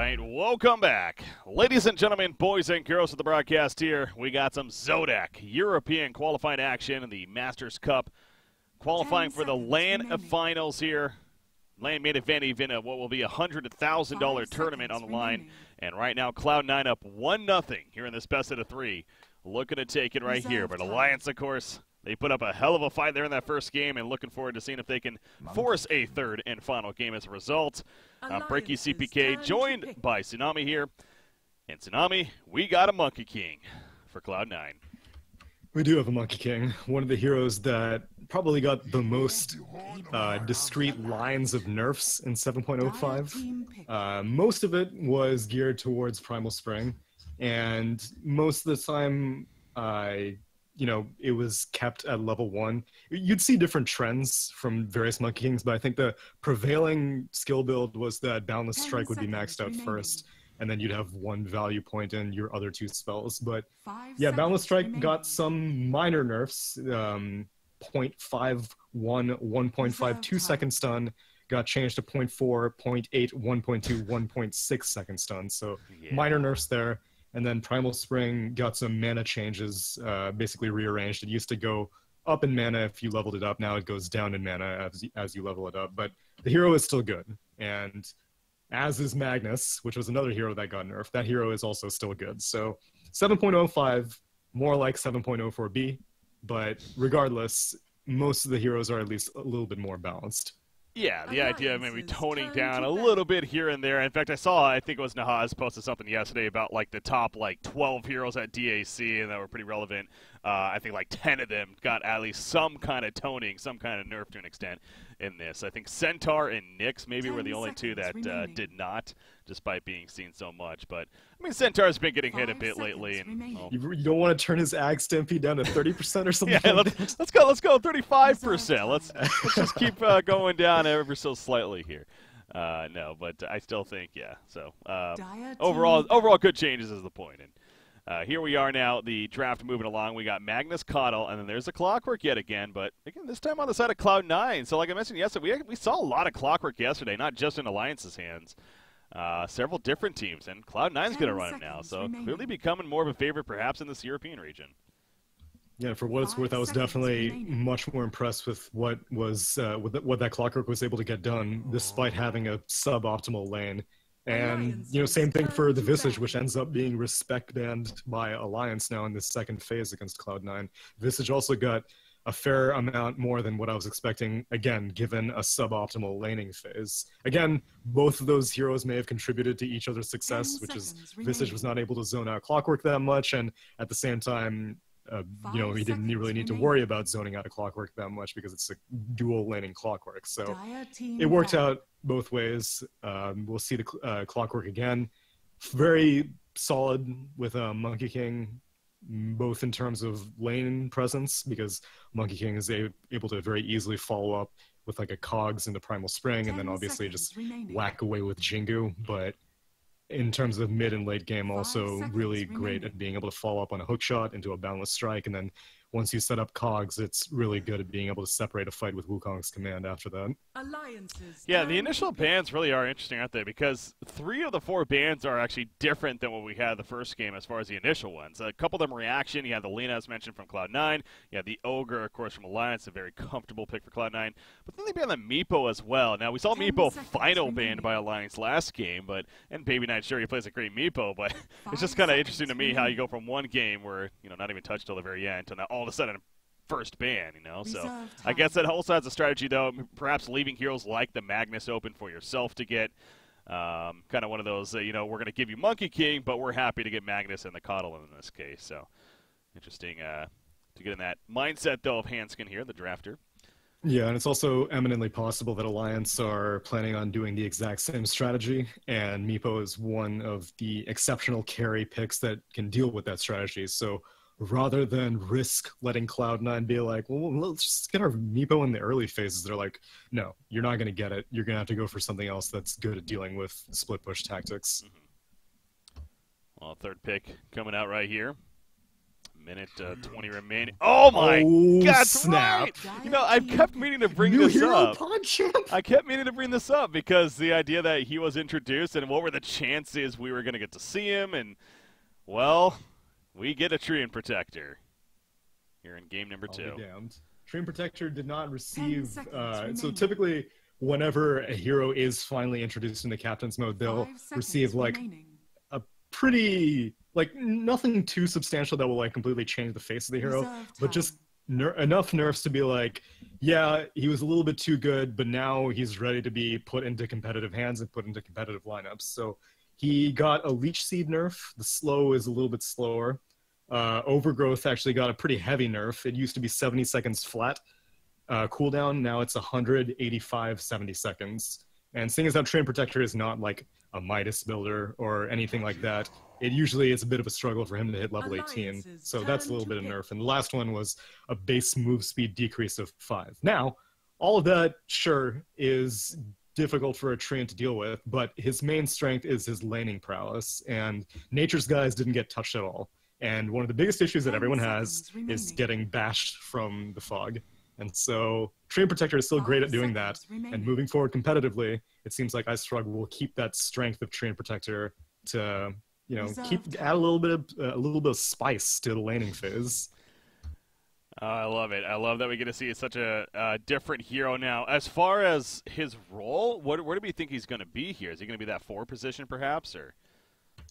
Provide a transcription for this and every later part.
right, welcome back. Ladies and gentlemen, boys and girls of the broadcast here, we got some ZOTAC European qualifying action in the Masters Cup, qualifying for the LAN finals here. LAN main event, even what will be a $100,000 tournament on the line. And right now, Cloud9 up 1-0 here in this best of 3. Looking to take it right here. But Alliance, of course, they put up a hell of a fight there in that first game, and looking forward to seeing if they can force a third and final game as a result. Breaky CPK joined by Tsunami here. And Tsunami, we got a Monkey King for Cloud9. We do have a Monkey King, one of the heroes that probably got the most discrete lines of nerfs in 7.05. Most of it was geared towards Primal Spring, and most of the time, it was kept at level 1. You'd see different trends from various Monkey Kings, but I think the prevailing skill build was that Boundless Strike would be maxed out first, and then you'd have 1 value point in your other 2 spells. But yeah, Boundless Strike got some minor nerfs. 0.51, 1.52 second stun got changed to 0.4, 0.8, 1.2, 1.6 second stun. So minor nerfs there. And then Primal Spring got some mana changes, basically rearranged. It used to go up in mana if you leveled it up. Now it goes down in mana as you level it up. But the hero is still good. And as is Magnus, which was another hero that got nerfed. That hero is also still good. So 7.05, more like 7.04B. But regardless, most of the heroes are at least a little bit more balanced. Yeah, the idea of maybe toning down a little bit here and there. In fact, I think it was Nahaz posted something yesterday about like the top 12 heroes at DAC, and that were pretty relevant. I think like 10 of them got at least some kind of toning, some kind of nerf to an extent in this. I think Centaur and Nyx maybe were the only 2 that did not, despite being seen so much. But I mean, Centaur's been getting hit a bit lately. And, you don't want to turn his Ag Stampede down to 30% or something? Yeah, let's go 35%. Let's just keep going down ever so slightly here. No, but I still think, yeah. So overall good changes is the point. And here we are now, the draft moving along. We got Magnus Coddle, and then there's the Clockwork yet again, but again, this time on the side of Cloud9. So like I mentioned yesterday, we saw a lot of Clockwork yesterday, not just in Alliance's hands. Several different teams, and Cloud9's going to run it now, so clearly becoming more of a favorite perhaps in this European region. Yeah, for what it's worth, I was definitely much more impressed with what that Clockwork was able to get done, despite having a suboptimal lane. And, same thing for the Visage, which ends up being respect banned by Alliance now in this second phase against Cloud9. Visage also got a fair amount more than what I was expecting, again, given a suboptimal laning phase. Again, both of those heroes may have contributed to each other's success, which is Visage was not able to zone out Clockwork that much, and at the same time, he didn't really need to worry about zoning out a Clockwork that much because it's a dual laning Clockwork. So it worked out both ways. We'll see the Clockwork again. Very solid with Monkey King, both in terms of lane presence, because Monkey King is able to very easily follow up with like a Cogs into Primal Spring, and then obviously just whack away with Jingu. But in terms of mid and late game, also really great at being able to follow up on a hook shot into a Boundless Strike, and then once you set up Cogs, it's really good at being able to separate a fight with Wukong's command after that. Yeah, the initial bans really are interesting, aren't they? Because 3 of the 4 bans are actually different than what we had the first game as far as the initial ones. A couple of them reaction. You had the Lena, as mentioned, from Cloud9. You had the Ogre, of course, from Alliance, a very comfortable pick for Cloud9. But then they banned the Meepo as well. Now, we saw Meepo final banned by Alliance last game, and Baby Knight, sure, he plays a great Meepo, but it's just kind of interesting to me how you go from one game where, not even touched till the very end, to now all of a sudden first ban, so I guess that also has a strategy, though, perhaps leaving heroes like the Magnus open for yourself to get, kind of one of those, we're going to give you Monkey King, but we're happy to get Magnus and the Coddle in this case. So interesting to get in that mindset, though, of Hanskin here, the drafter. Yeah, and it's also eminently possible that Alliance are planning on doing the exact same strategy, and Meepo is one of the exceptional carry picks that can deal with that strategy. So rather than risk letting Cloud9 be like, well, let's just get our Meepo in the early phases, they're like, no, you're not going to get it. You're going to have to go for something else that's good at dealing with split push tactics. Well, third pick coming out right here. Minute 20 remaining. Oh my God, snap. right! You know, I kept meaning to bring New this hero up. pod champ. I kept meaning to bring this up because the idea that he was introduced and what were the chances we were going to get to see him, and, well, we get a Treant Protector here in game number 2. I'll be damned. Treant Protector did not receive, so typically whenever a hero is finally introduced into Captain's Mode, they'll receive, like, a pretty, like, nothing too substantial that will, like, completely change the face of the hero, but just enough nerfs to be like, yeah, he was a little bit too good, but now he's ready to be put into competitive hands and put into competitive lineups. So he got a Leech Seed nerf. The slow is a little bit slower. Overgrowth actually got a pretty heavy nerf. It used to be 70 seconds flat cooldown. Now it's 185 70 seconds. And seeing as how Treant Protector is not like a Midas builder or anything like that, it usually is a bit of a struggle for him to hit level 18. So that's a little bit of nerf. And the last one was a base move speed decrease of 5. Now, all of that, sure, is difficult for a Treant to deal with, but his main strength is his laning prowess, and Nature's Guys didn't get touched at all. And one of the biggest issues that everyone has is getting bashed from the fog. And so Treant Protector is still great at doing that. And moving forward competitively, it seems like iStrugg will keep that strength of Treant Protector to, you know, add a little bit of spice to the laning phase. I love it. I love that we get to see such a different hero now. As far as his role, where do we think he's going to be here? Is he going to be that 4 position perhaps, or?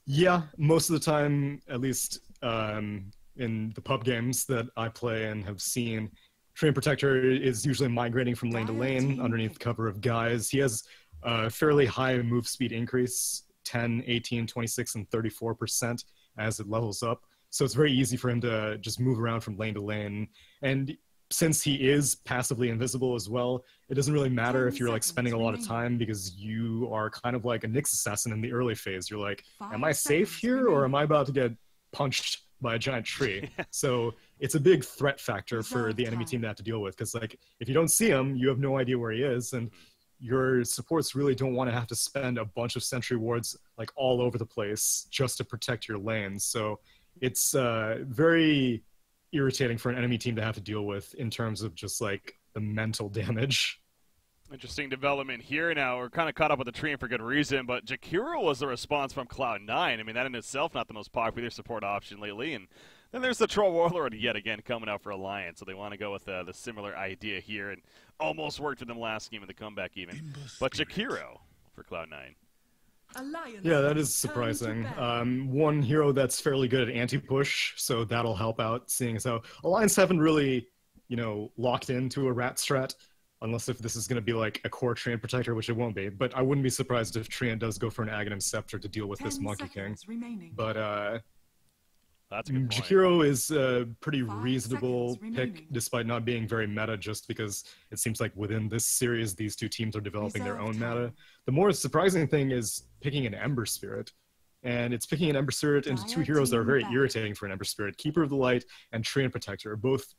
Yeah, most of the time, at least in the pub games that I play and have seen, Treant Protector is usually migrating from lane to lane underneath cover of guys. He has a fairly high move speed increase, 10, 18, 26, and 34% as it levels up. So it's very easy for him to just move around from lane to lane. And since he is passively invisible as well, it doesn't really matter if you're like spending a lot of time because you are kind of like a Nyx assassin in the early phase. You're like, am I safe here or am I about to get punched by a giant tree? So it's a big threat factor for the enemy team to have to deal with, because like if you don't see him, you have no idea where he is, and your supports really don't want to have to spend a bunch of sentry wards like all over the place just to protect your lanes. So it's very irritating for an enemy team to have to deal with in terms of just like the mental damage. Interesting development here now. We're kind of caught up with the Treant for good reason, but Jakiro was the response from Cloud9. I mean, that in itself not the most popular support option lately. And then there's the Troll Warlord yet again coming out for Alliance, so they want to go with the similar idea here, and almost worked for them last game in the comeback even. But Jakiro for Cloud9. Yeah, that is surprising. One hero that's fairly good at anti-push, so that'll help out, seeing as how Alliance haven't really, you know, locked into a rat strat, unless if this is going to be like a core Treant Protector, which it won't be. But I wouldn't be surprised if Treant does go for an Aghanim Scepter to deal with this Monkey King. But that's a good point. Jakiro is a pretty reasonable pick, despite not being very meta, just because it seems like within this series, these two teams are developing their own meta. The more surprising thing is picking an Ember Spirit. And it's picking an Ember Spirit into two heroes that are very irritating for an Ember Spirit. Keeper of the Light and Treant Protector. Both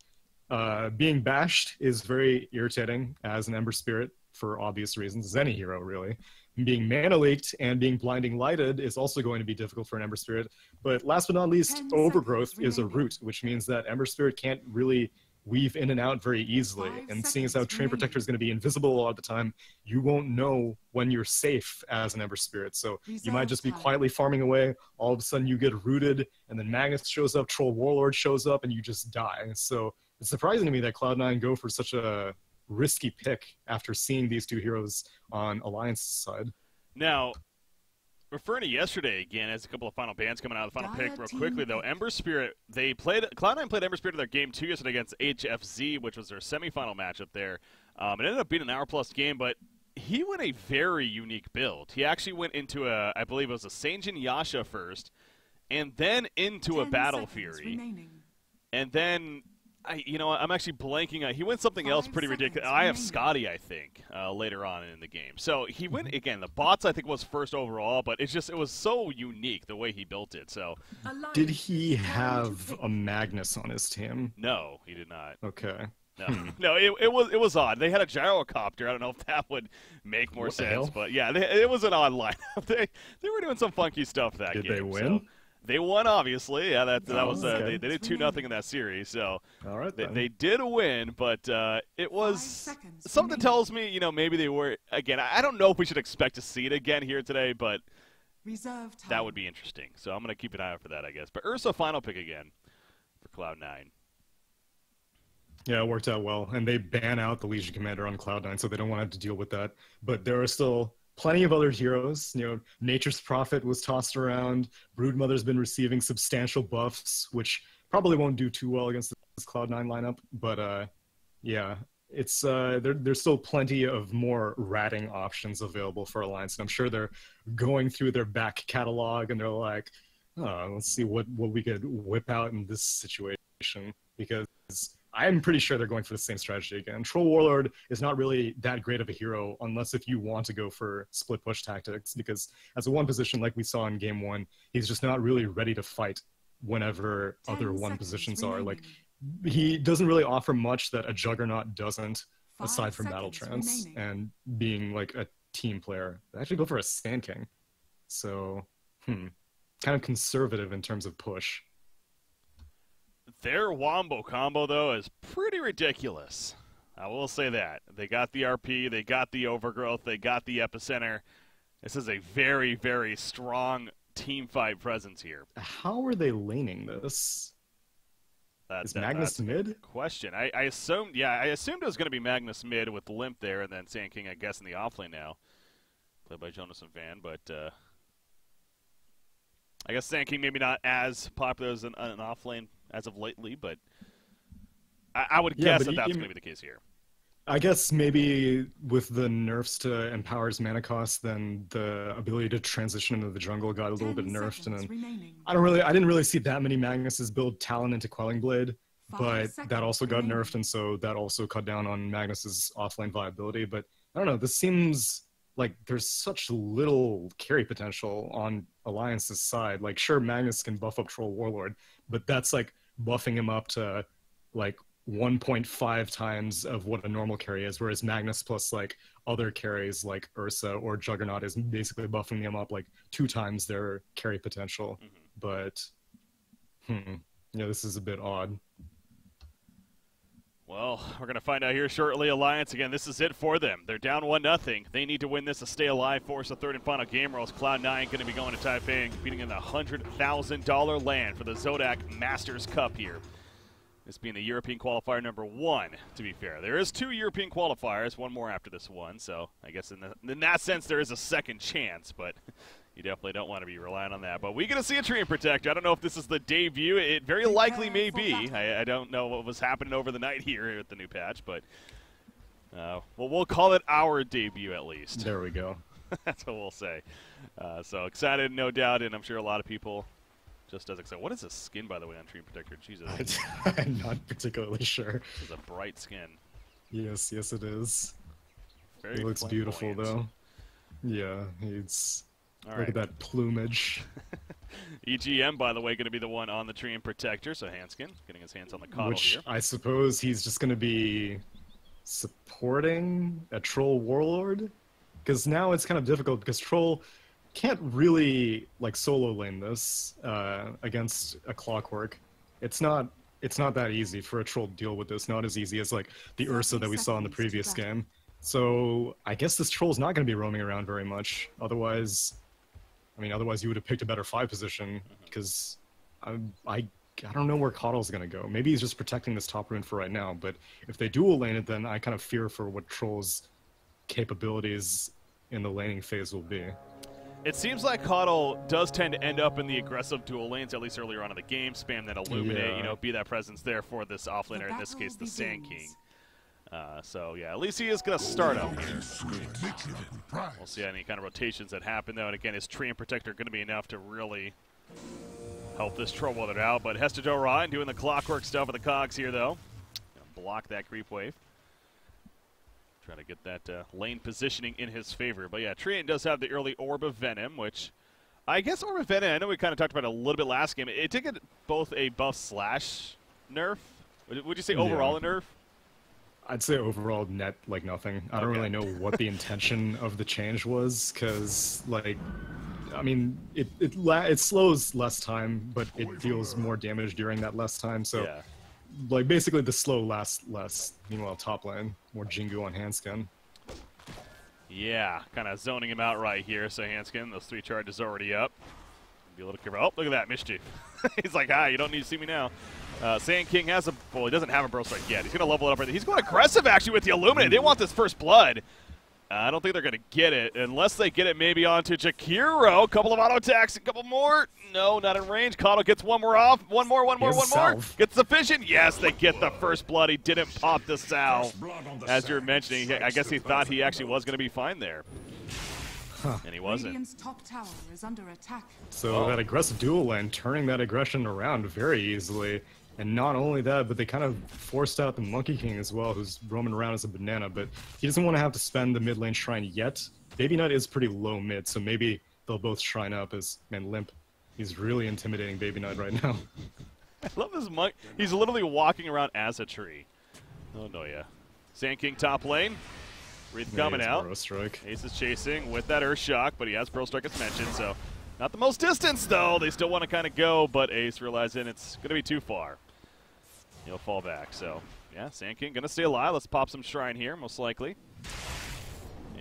being bashed is very irritating as an Ember Spirit for obvious reasons, as any hero, really. Being mana leaked and being blinding lighted is also going to be difficult for an Ember Spirit. But last but not least, Overgrowth is a root, which means that Ember Spirit can't really weave in and out very easily. And seeing as how Treant Protector is going to be invisible a lot of the time, you won't know when you're safe as an Ember Spirit. So you might just be quietly farming away, all of a sudden you get rooted, and then Magnus shows up, Troll Warlord shows up, and you just die. So it's surprising to me that Cloud9 go for such a risky pick after seeing these two heroes on Alliance's side. Now, referring to yesterday again, as a couple of final bans coming out of the final pick real quickly, though, Ember Spirit, Cloud9 played Ember Spirit in their game 2 yesterday against HFZ, which was their semifinal matchup there. It ended up being an hour-plus game, but he went a very unique build. He actually went into I believe it was a Sanjin Yasha first, and then into a Battle Fury. And then I'm actually blanking on. He went something else pretty ridiculous. I have Scotty, I think, later on in the game. So he went again. The bots, I think, was first overall, but it was so unique the way he built it. So, did he have a Magnus on his team? No, he did not. Okay. No, it was odd. They had a gyrocopter. I don't know if that would make more sense, but yeah, it was an odd lineup. They were doing some funky stuff that game. Did they win? They won, obviously. Yeah, that was okay. they did 2-0 in that series, so All right, then. they did win. But it was something tells me, maybe they were again. I don't know if we should expect to see it again here today, but that would be interesting. So I'm gonna keep an eye out for that, I guess. But Ursa final pick again for Cloud9. Yeah, it worked out well, and they ban out the Legion Commander on Cloud9, so they don't want to have to deal with that. But there are still plenty of other heroes. Nature's Prophet was tossed around. Broodmother's been receiving substantial buffs, which probably won't do too well against this Cloud9 lineup. But yeah, it's there's still plenty of more ratting options available for Alliance, and I'm sure they're going through their back catalog, and they're like, oh, let's see what we could whip out in this situation, because I'm pretty sure they're going for the same strategy again. Troll Warlord is not really that great of a hero unless if you want to go for split push tactics, because as a one position, like we saw in game one, he's just not really ready to fight whenever other one positions are. Like, he doesn't really offer much that a Juggernaut doesn't, aside from battle trance and being like a team player. They actually go for a Sand King. So, kind of conservative in terms of push. Their Wombo combo, though, is pretty ridiculous. I will say that. They got the RP, they got the Overgrowth, they got the Epicenter. This is a very, very strong team fight presence here. How are they laning this? Is Magnus mid? Question. I assumed it was going to be Magnus mid with Limp there, and then Sand King, I guess, in the offlane now. Played by Jonas and Van, but I guess Sand King maybe not as popular as an offlane as of lately, but I would guess that's going to be the case here. I guess maybe with the nerfs to Empower's mana cost, then the ability to transition into the jungle got a little bit nerfed, and then I didn't really see that many Magnuses build Talon into Quelling Blade, but that also got nerfed, and so that also cut down on Magnus's offlane viability. But I don't know, this seems like there's such little carry potential on Alliance's side. Like, sure, Magnus can buff up Troll Warlord, but that's like buffing him up to like 1.5 times of what a normal carry is, whereas Magnus plus like other carries like Ursa or Juggernaut is basically buffing them up like 2 times their carry potential. But this is a bit odd. Well, we're going to find out here shortly. Alliance, again, this is it for them. They're down 1-0. They need to win this to stay alive, force a third and final game, or else Cloud9 going to be going to Taipei and competing in the $100,000 land for the ZOTAC Masters Cup here. This being the European qualifier number 1, to be fair. There is 2 European qualifiers, one more after this one, so I guess in that sense there is a second chance, but you definitely don't want to be relying on that. But we're going to see a Treant Protector. I don't know if this is the debut. It very likely may be. I don't know what was happening over the night here with the new patch, but well, we'll call it our debut at least. There we go. That's what we'll say. So excited, no doubt, and I'm sure a lot of people just as excited. What is this skin, by the way, on Treant Protector? Jesus. I'm not particularly sure. It's a bright skin. Yes, it is. Very it looks beautiful, though. Yeah, it's... All Look right. at that plumage. EGM, by the way, going to be the one on the Treant Protector, so Hanskin getting his hands on the coddle Which here. I suppose he's just going to be supporting a Troll Warlord? Because now it's kind of difficult, because Troll can't really like solo lane this against a Clockwork. It's not that easy for a Troll to deal with this. Not as easy as like the Ursa that we saw in the previous game. So I guess this Troll's not going to be roaming around very much. Otherwise you would have picked a better 5 position, because I don't know where Coddle's going to go. Maybe he's just protecting this top rune for right now, but if they dual lane it, then I kind of fear for what Troll's capabilities in the laning phase will be. It seems like Coddle does tend to end up in the aggressive dual lanes, at least earlier on in the game. Spam that Illuminate, be that presence there for this offlaner, in this case the Sand King. So yeah, at least he is going to start up here. We'll see any kind of rotations that happen though, and again, is Treant Protector going to be enough to really help this Troll Warlord out? But Hester Ryan doing the clockwork stuff with the cogs here though. Gonna block that creep wave. Trying to get that lane positioning in his favor. But yeah, Treant does have the early Orb of Venom, which I guess Orb of Venom, I know we kind of talked about it a little bit last game. It did get both a buff slash nerf. Would you say overall a nerf? I'd say overall net like nothing. I don't really know what the intention of the change was, because like I mean, it slows less time, but it deals more damage during that less time. So, Yeah. like, basically the slow lasts less. Meanwhile, top lane, more Jingu on Handskin. Yeah, kind of zoning him out right here. So Hanskin, those 3 charges already up. Be a little careful. Oh, look at that mischief. He's like, you don't need to see me now. Sand King has a, well, he doesn't have a Burrow Strike yet. He's going to level it up right there. He's going aggressive, actually, with the Illuminate. They want this first blood. I don't think they're going to get it, unless they get it maybe onto Jakiro. A couple of auto attacks, a couple more. No, not in range. Kato gets one more off. One more. Gets sufficient. Yes, they get the first blood. He didn't pop the salve. As you're mentioning, I guess he thought he actually was going to be fine there. And he wasn't. Top tower is under attack. So that aggressive dual lane, turning that aggression around very easily. And not only that, but they kind of forced out the Monkey King as well, who's roaming around as a banana, but he doesn't want to have to spend the mid lane shrine yet. Baby Knight is pretty low mid, so maybe they'll both shrine up as, man, Limp. He's really intimidating Baby Knight right now. I love this monk. He's literally walking around as a tree. Oh, no, yeah. Sand King top lane. Wreath coming out. Ace is chasing with that Earth Shock, but he has Burrow Strike as mentioned, so not the most distance, though. They still want to kind of go, but Ace realizing it's going to be too far. He'll fall back, so yeah, Sand King going to stay alive. Let's pop some Shrine here, most likely.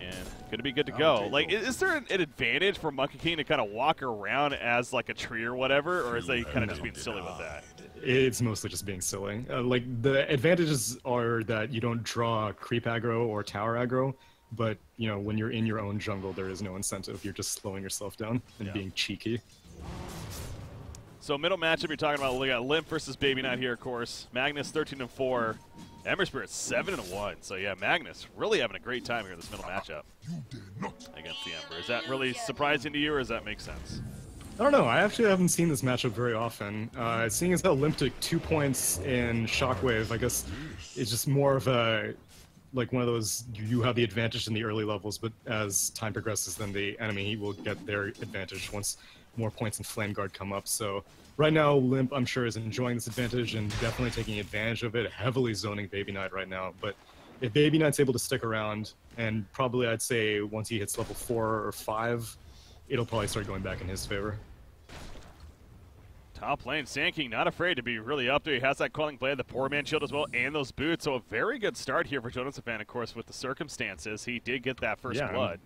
And going to be good to go. Like, is there an advantage for Monkey King to kind of walk around as like a tree or whatever, or is they kind of just being silly with that? It's mostly just being silly. Like, the advantages are that you don't draw creep aggro or tower aggro, but, you know, when you're in your own jungle, there is no incentive. You're just slowing yourself down and being cheeky. So middle matchup, you're talking about, we got Limp versus Baby Knight here, of course. Magnus 13-4, Ember Spirit 7-1. So yeah, Magnus really having a great time here in this middle matchup against the Ember. Is that really surprising to you, or does that make sense? I don't know. I actually haven't seen this matchup very often. Seeing as how Limp took 2 points in Shockwave, I guess it's just more of a, like one of those, you have the advantage in the early levels, but as time progresses, then the enemy will get their advantage once more points in Flame Guard come up. So right now, Limp, I'm sure, is enjoying this advantage and definitely taking advantage of it, heavily zoning Baby Knight right now. But if Baby Knight's able to stick around, and probably I'd say once he hits level 4 or 5, it'll probably start going back in his favor. Top lane, Sand King not afraid to be really up there. He has that Quelling Blade, the Poor Man Shield as well, and those boots. So a very good start here for Jonas Fan, of course, with the circumstances. He did get that first blood.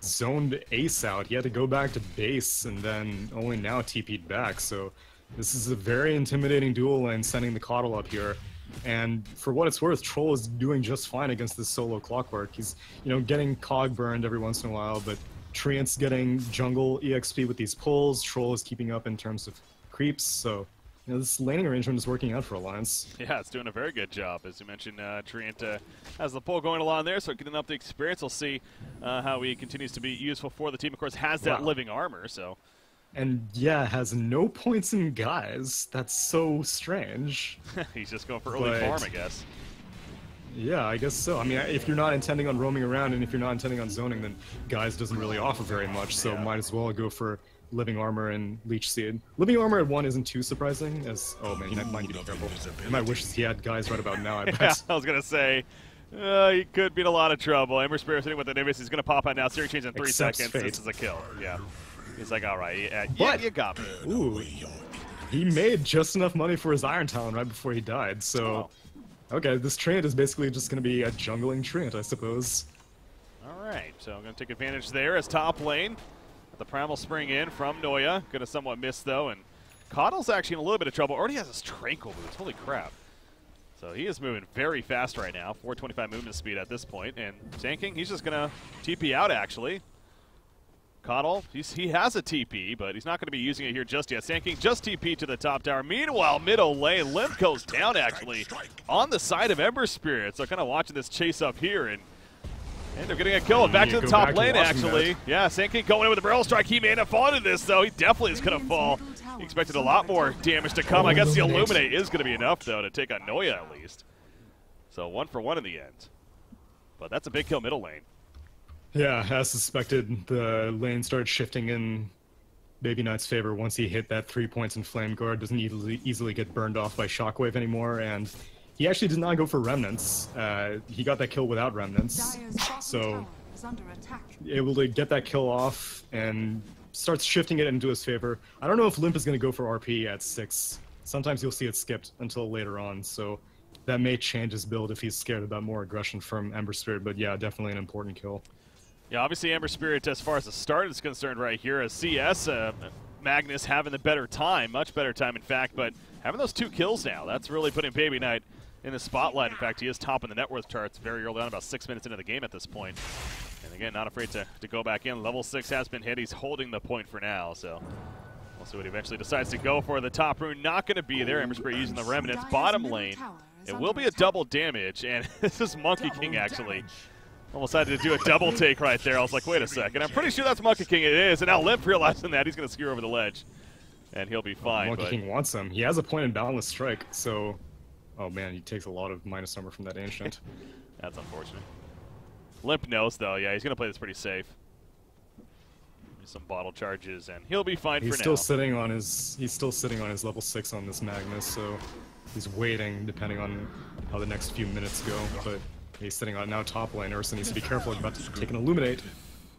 Zoned Ace out. He had to go back to base and then only now TP'd back. So this is a very intimidating dual lane, sending the Coddle up here. And for what it's worth, Troll is doing just fine against this solo Clockwork. He's, you know, getting Cog burned every once in a while, but Treant's getting jungle EXP with these pulls. Troll is keeping up in terms of creeps. So, you know, this laning arrangement is working out for Alliance. Yeah, it's doing a very good job. As you mentioned, Treant has the pull going along there, so getting up the experience. We'll see how he continues to be useful for the team. Of course, has that living armor, so. And yeah, has no points in guys. That's so strange. He's just going for early farm, I guess. Yeah, I guess so. I mean, if you're not intending on roaming around and if you're not intending on zoning, then guys doesn't really offer very much, so might as well go for living armor and leech seed. Living armor at 1 isn't too surprising, as, oh man, he might need to be careful. He might wish he had guys right about now, I bet. Yeah, I was going to say, he could be in a lot of trouble. Ember Spirit sitting with the Nimbus. He's going to pop out now. Series change in 3 seconds. Fate. This is a kill. Yeah. He's like, all right, yeah, you got me. Ooh, he made just enough money for his Iron Talon right before he died, so... Okay, this Treant is basically just going to be a jungling Treant, I suppose. All right, so I'm going to take advantage there as top lane. The Primal Spring in from Noya. Going to somewhat miss, though, and Coddle's actually in a little bit of trouble. Already has his Tranquil boots. Holy crap. So he is moving very fast right now. 425 movement speed at this point. And Sand King, he's just going to TP out, actually. Coddle, he has a TP, but he's not going to be using it here just yet. Sand King just TP to the top tower. Meanwhile, middle lane, Limp goes down, actually, on the side of Ember Spirit. So kind of watching this chase up here, and they're getting a kill. Back to the top lane, actually. Yeah, Sand King going in with a barrel strike. He may end up falling into this, though. He definitely is going to fall. He expected a lot more damage to come. I guess the Illuminate is going to be enough, though, to take on Noya at least. So 1 for 1 in the end. But that's a big kill middle lane. Yeah, as suspected, the lane started shifting in Baby Knight's favor once he hit that 3 points in Flame Guard. Doesn't easily get burned off by Shockwave anymore, and he actually did not go for Remnants. He got that kill without Remnants, so able to get that kill off and starts shifting it into his favor. I don't know if Limp is going to go for RP at 6. Sometimes you'll see it skipped until later on, so that may change his build if he's scared about more aggression from Ember Spirit, but yeah, definitely an important kill. Yeah, obviously Ember Spirit, as far as the start is concerned right here, as CS, Magnus having the better time, much better time in fact, but having those 2 kills now, that's really putting Baby Knight in the spotlight. In fact, he is top in the net worth charts very early on, about 6 minutes into the game at this point. And again, not afraid to go back in. Level 6 has been hit. He's holding the point for now, so we'll see what he eventually decides to go for. The top rune not going to be there. Ember Spirit using the Remnants. Bottom lane, it will be a double damage, and this is Monkey King actually. Almost had to do a double take right there. I was like, wait a second. I'm pretty sure that's Monkey King. It is, and now Limp realizing that he's going to skewer over the ledge, and he'll be fine. Monkey King wants him. He has a point in Boundless Strike, so... Oh man, he takes a lot of minus number from that Ancient. That's unfortunate. Limp knows though, yeah, he's gonna play this pretty safe. Some bottle charges and he'll be fine for now. He's still sitting on his level 6 on this Magnus, so he's waiting depending on how the next few minutes go. But he's sitting on now top lane. Ursa needs to be careful about to take an Illuminate.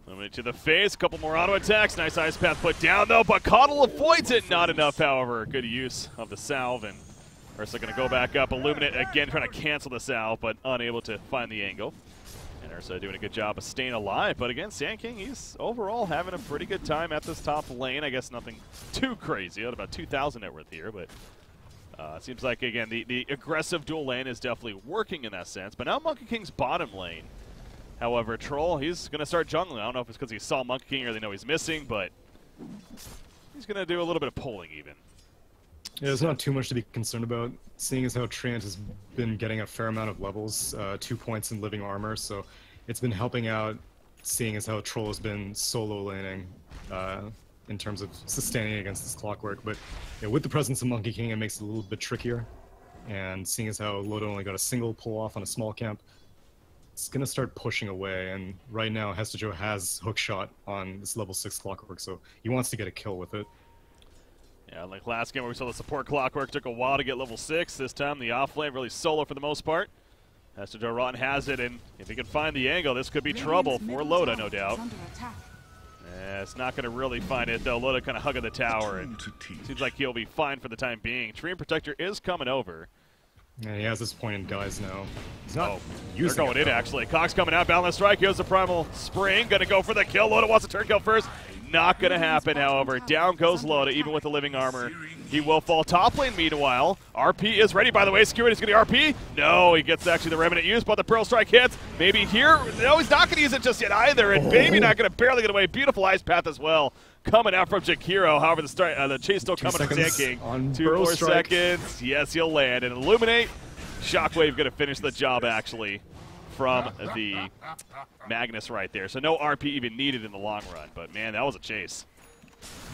Illuminate to the face, a couple more auto attacks. Nice Ice Path put down though, but Coddle avoids it. Not enough, however. Good use of the salve, and Ursa gonna go back up. Illuminate again, trying to cancel the salve, but unable to find the angle. And Ursa doing a good job of staying alive. But again, Sand King, he's overall having a pretty good time at this top lane. I guess nothing too crazy. At about 2,000 net worth here, but seems like, again, the aggressive dual lane is definitely working in that sense. But now Monkey King's bottom lane. However, Troll, he's going to start jungling. I don't know if it's because he saw Monkey King or they know he's missing, but he's going to do a little bit of pulling even. Yeah, there's not too much to be concerned about, seeing as how Trant has been getting a fair amount of levels, 2 points in living armor, so it's been helping out, seeing as how Troll has been solo laning in terms of sustaining against this Clockwork. But yeah, with the presence of Monkey King, it makes it a little bit trickier, and seeing as how Loda only got a single pull off on a small camp, it's going to start pushing away, and right now Hestajo has hookshot on this level 6 Clockwork, so he wants to get a kill with it. Yeah, like last game where we saw the support Clockwork took a while to get level 6. This time the off-lane really solo for the most part. Hestajo Rotten has it, and if he can find the angle, this could be trouble for Loda, no doubt. It's not going to really find it, though. Loda kind of hugging the tower, and seems like he'll be fine for the time being. Tree and Protector is coming over. Yeah, he has this point in guys now. He's not using they're going it, in, actually. Cox coming out, Boundless Strike. Here's the Primal Spring. Going to go for the kill. Loda wants a turn kill first. Not going to happen, however. Down goes Loda, even with the living armor. He will fall top lane, meanwhile. RP is ready, by the way. Security's going to RP. No, he gets actually the Remnant used, but the Pearl Strike hits. Maybe here. No, he's not going to use it just yet either. And Baby not going to barely get away. Beautiful Ice Path as well. Coming out from Jakiro. However, the chase still coming from Sand King. On 2 more strike. seconds. Yes, he'll land. And Illuminate. Shockwave going to finish the job, actually, from the Magnus right there. So no RP even needed in the long run. But, man, that was a chase.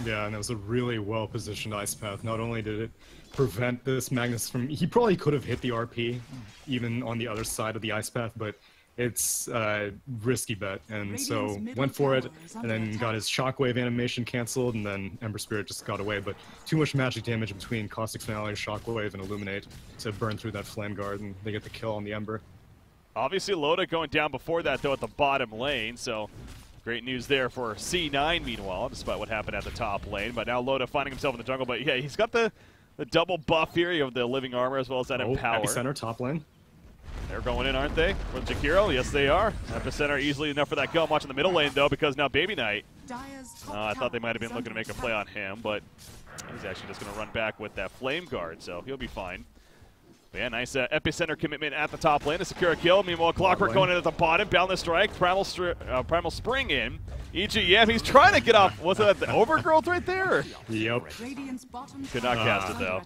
Yeah, and that was a really well-positioned Ice Path. Not only did it prevent this Magnus from... He probably could have hit the RP, even on the other side of the Ice Path, but it's a risky bet. And so went for it, and then got his Shockwave animation canceled, and then Ember Spirit just got away. But too much magic damage between Caustic Finale, Shockwave, and Illuminate to burn through that Flame Guard, and they get the kill on the Ember. Obviously, Loda going down before that, though, at the bottom lane, so... Great news there for C9, meanwhile, despite what happened at the top lane. But now Loda finding himself in the jungle. But yeah, he's got the double buff here. You have the living armor as well as that empower. Epicenter, top lane. They're going in, aren't they? With Jakiro? Yes, they are. Epicenter easily enough for that kill. I'm watching the middle lane, though, because now Baby Knight. I thought they might have been looking to make a play on him, but he's actually just going to run back with that Flame Guard, so he'll be fine. But yeah, nice Epicenter commitment at the top lane to secure a kill. Meanwhile, Clockwork going in at the bottom. Boundless Strike, Primal Spring in. EGM, he's trying to get off. Was that the Overgrowth right there? Yep. Could not cast it, though.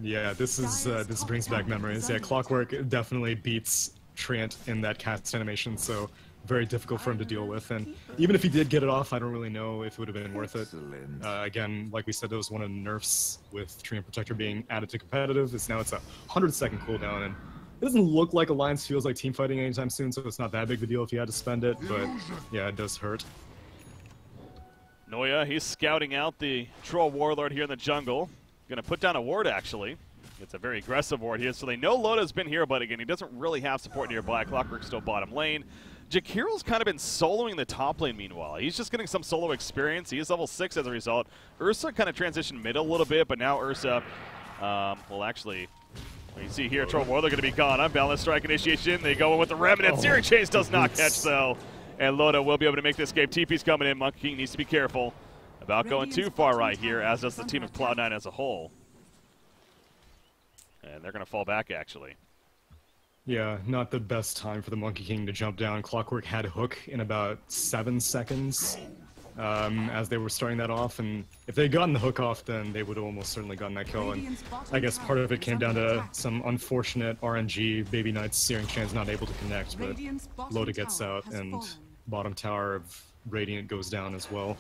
Yeah, this brings back memories. Yeah, Clockwork definitely beats Trant in that cast animation, so very difficult for him to deal with. And even if he did get it off, I don't really know if it would have been worth it. Again, like we said, that was one of the nerfs with Tree and Protector being added to competitive. Now it's a 100-second cooldown, and it doesn't look like Alliance feels like team fighting anytime soon, so it's not that big of a deal if you had to spend it, but yeah, it does hurt. Noya, he's scouting out the Troll Warlord here in the jungle. Gonna put down a ward, actually. It's a very aggressive ward here, so they know Loda's been here, but again, he doesn't really have support nearby. Clockwork's still bottom lane. Jakiro's kind of been soloing the top lane meanwhile. He's just getting some solo experience. He is level 6 as a result. Ursa kind of transitioned mid a little bit, but now Ursa, well, actually, you see here, Troll War, they're going to be gone. Unbalanced strike initiation. They go in with the Remnant. Searing Chase does not catch, though. And Loda will be able to make this game. TP's coming in. Monkey King needs to be careful about going too far right here, as does the team of Cloud9 as a whole. And they're going to fall back, actually. Yeah, not the best time for the Monkey King to jump down. Clockwork had hook in about 7 seconds as they were starting that off, and if they had gotten the hook off, then they would have almost certainly gotten that kill. And I guess part of it came down to some unfortunate RNG. Baby Knight's Searing Chain's not able to connect, but Loda gets out, and bottom tower of Radiant goes down as well.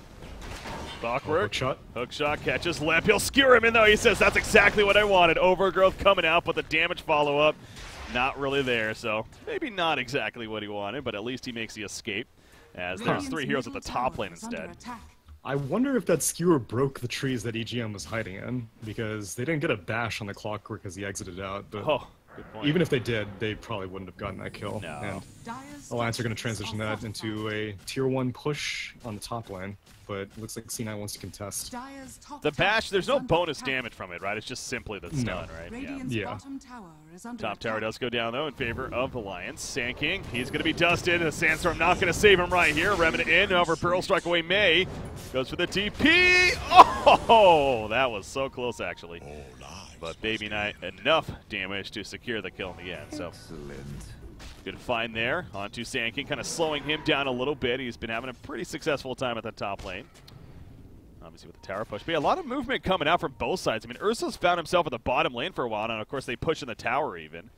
Clockwork, hook shot catches Limp. He'll skewer him in, though. He says, that's exactly what I wanted. Overgrowth coming out, but the damage follow-up not really there, so maybe not exactly what he wanted, but at least he makes the escape, as there's 3 heroes at the top lane instead. I wonder if that skewer broke the trees that EGM was hiding in, because they didn't get a bash on the Clockwork as he exited out, but good point. even if they did, they probably wouldn't have gotten that kill. No. And Alliance are going to transition that into a tier 1 push on the top lane, but it looks like C9 wants to contest. The bash, there's no bonus damage from it, right? It's just simply the stun, right? Yeah. Top tower does go down, though, in favor of Alliance. Sand King, he's going to be dusted. The Sandstorm not going to save him right here. Remnant in, over Pearl Strike away May. Goes for the TP. Oh, that was so close, actually. But Baby Knight, enough damage to secure the kill in the end. So good find there onto Sand King, kind of slowing him down a little bit. He's been having a pretty successful time at the top lane. Obviously with the tower push. But yeah, a lot of movement coming out from both sides. I mean, Ursa's found himself at the bottom lane for a while, and of course they push in the tower even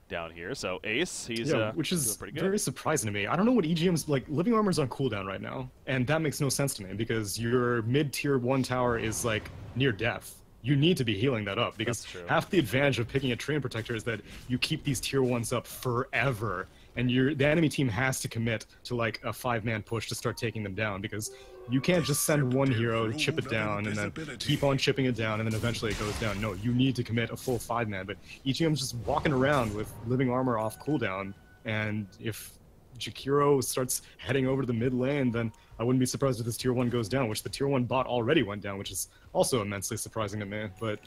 down here. So Ace, he's which is doing pretty good. Very surprising to me. I don't know what EGM's like. Living Armor's on cooldown right now, and that makes no sense to me because your mid-tier 1 tower is like near death. You need to be healing that up because half the advantage of picking a Treant Protector is that you keep these tier 1s up forever, and the enemy team has to commit to like a 5-man push to start taking them down because you can't just send one hero, chip it down, and then keep on chipping it down, and then eventually it goes down. No, you need to commit a full 5-man, but EGM's just walking around with Living Armor off cooldown, and if Jakiro starts heading over to the mid lane, then I wouldn't be surprised if this tier 1 goes down, which the tier 1 bot already went down, which is also immensely surprising to me. But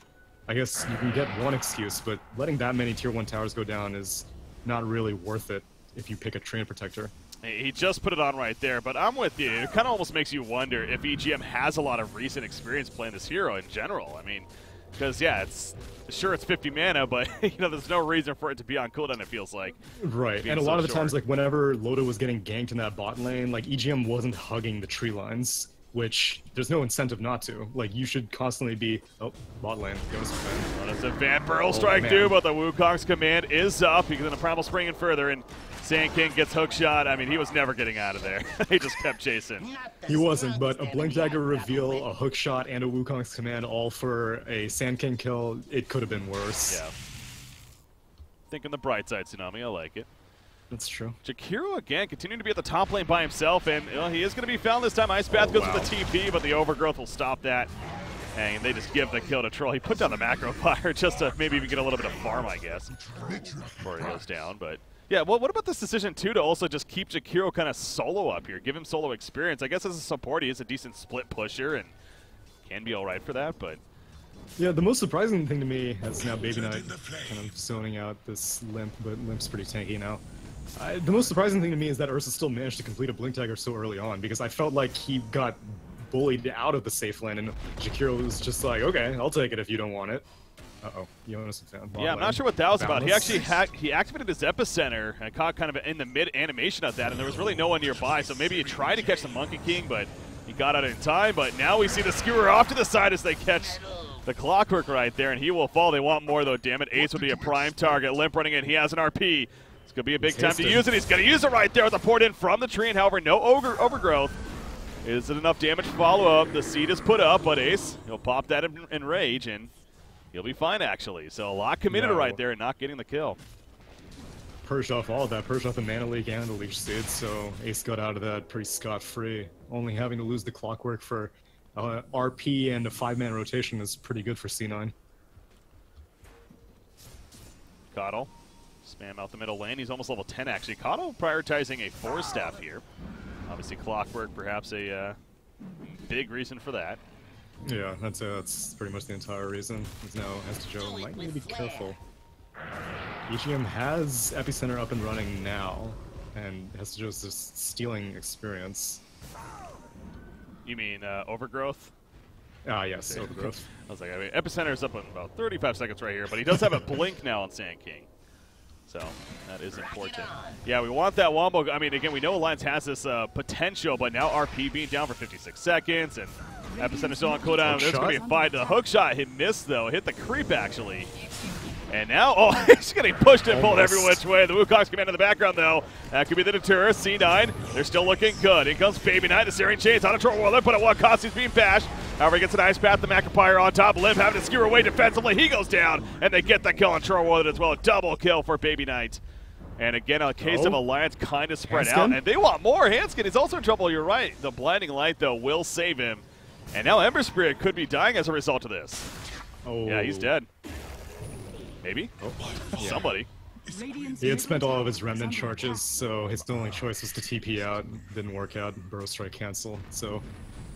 I guess you can get one excuse, but letting that many tier 1 towers go down is not really worth it if you pick a Treant Protector. He just put it on right there, but I'm with you. It kind of almost makes you wonder if EGM has a lot of recent experience playing this hero in general. I mean, because, yeah, it's 50 mana, but, you know, there's no reason for it to be on cooldown, it feels like. Right, and a lot of the times, like, whenever Loda was getting ganked in that bot lane, like, EGM wasn't hugging the tree lines, which there's no incentive not to. Like, you should constantly be... Oh, bot lane. What does the Van Pearl Strike do? But the Wukong's command is up. He's going to Primal Spring in further, and Sand King gets hook shot. I mean, he was never getting out of there. He just kept chasing. He wasn't, but a Blink Dagger reveal, a hook shot, and a Wukong's command all for a Sand King kill, it could have been worse. Yeah. Thinking the bright side, Tsunami. I like it. That's true. Jakiro, again, continuing to be at the top lane by himself, and he is going to be found this time. Ice Path goes with the TP, but the Overgrowth will stop that. And they just give the kill to Troll. He put down the Macro Fire just to maybe even get a little bit of farm, I guess, before he goes down. But yeah, well, what about this decision, too, to also just keep Jakiro kind of solo up here, give him solo experience? I guess as a support, he is a decent split pusher and can be all right for that, but... Yeah, the most surprising thing to me is now Baby Knight kind of zoning out this Limp, but Limp's pretty tanky now. The most surprising thing to me is that Ursa still managed to complete a Blink Dagger so early on, because I felt like he got bullied out of the safe lane, and Jakiro was just like, okay, I'll take it if you don't want it. Uh-oh, Jonas found yeah, I'm not sure what that was about. He actually he activated his Epicenter and caught kind of in the mid-animation of that, and there was really no one nearby, so maybe he tried to catch the Monkey King, but he got out in time. But now we see the Skewer off to the side as they catch the Clockwork right there, and he will fall. They want more, though, damn it. Ace would be a prime target. Limp running in. He has an RP. It's going to be a big time to use it. He's going to use it right there with the port in from the tree, and however, no Overgrowth. Is it enough damage to follow up? The seed is put up, but Ace, he'll pop that in rage, and he'll be fine, actually. So a lot committed right there and not getting the kill. Purged off all of that. Purged off the Mana Leak and the Leech Seed, so Ace got out of that pretty scot-free. Only having to lose the Clockwork for RP and a 5-man rotation is pretty good for C9. Coddle Spam out the middle lane. He's almost level 10 actually. Kato prioritizing a 4-staff here. Obviously Clockwork perhaps a big reason for that. Yeah, that's pretty much the entire reason. Because now Joe might need to be careful. EGM has Epicenter up and running now, and Joe's just stealing experience. You mean Overgrowth? Ah, yes, Overgrowth. I was like, I mean, Epicenter is up in about 35 seconds right here, but he does have a blink now on Sand King. So that is important. Yeah, we want that Wombo. I mean, again, we know Alliance has this potential, but now RP being down for 56 seconds, and Epicenter still on cooldown. There's going to be a fight. The hook shot, he missed, though. Hit the creep, actually. And now, oh, he's getting pushed and pulled every which way. The Wukong's command in the background, though. That could be the deterrent. C9, they're still looking good. In comes Baby Knight, the Searing Chains on a Troll Warlord, but at what cost? He's being bashed. However, he gets an ice path. The Macapire on top. Liv having to skewer away defensively. He goes down, and they get the kill on Troll Warlord as well. A double kill for Baby Knight. And again, a case of Alliance kind of spread out, and they want more. Hanskin is also in trouble, you're right. The Blinding Light, though, will save him. And now Ember Spirit could be dying as a result of this. Oh. Yeah, he's dead. Maybe? Oh. Yeah. Somebody. He had spent all of his Remnant charges, so his only choice was to TP out. Didn't work out. Burrow Strike cancel. So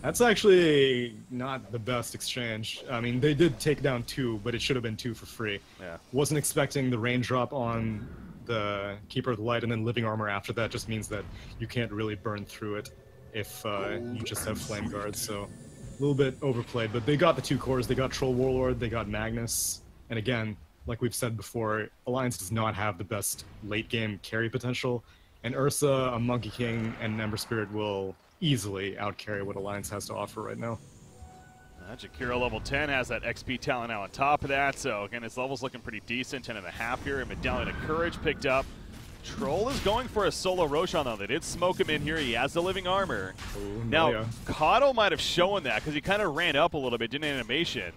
that's actually not the best exchange. I mean, they did take down 2, but it should have been 2 for free. Yeah. Wasn't expecting the raindrop on the Keeper of the Light, and then Living Armor after that just means that you can't really burn through it if you just have Flame Guards. So a little bit overplayed, but they got the 2 cores. They got Troll Warlord, they got Magnus, and again, like we've said before, Alliance does not have the best late-game carry potential, and Ursa, a Monkey King, and an Ember Spirit will easily outcarry what Alliance has to offer right now. Jakiro level 10 has that XP talent now on top of that, so again, his level's looking pretty decent, 10.5 here, and Medallion of Courage picked up. Troll is going for a solo Roshan, though. They did smoke him in here. He has the Living Armor. Ooh, now, Kato might have shown that, because he kind of ran up a little bit, did an animation.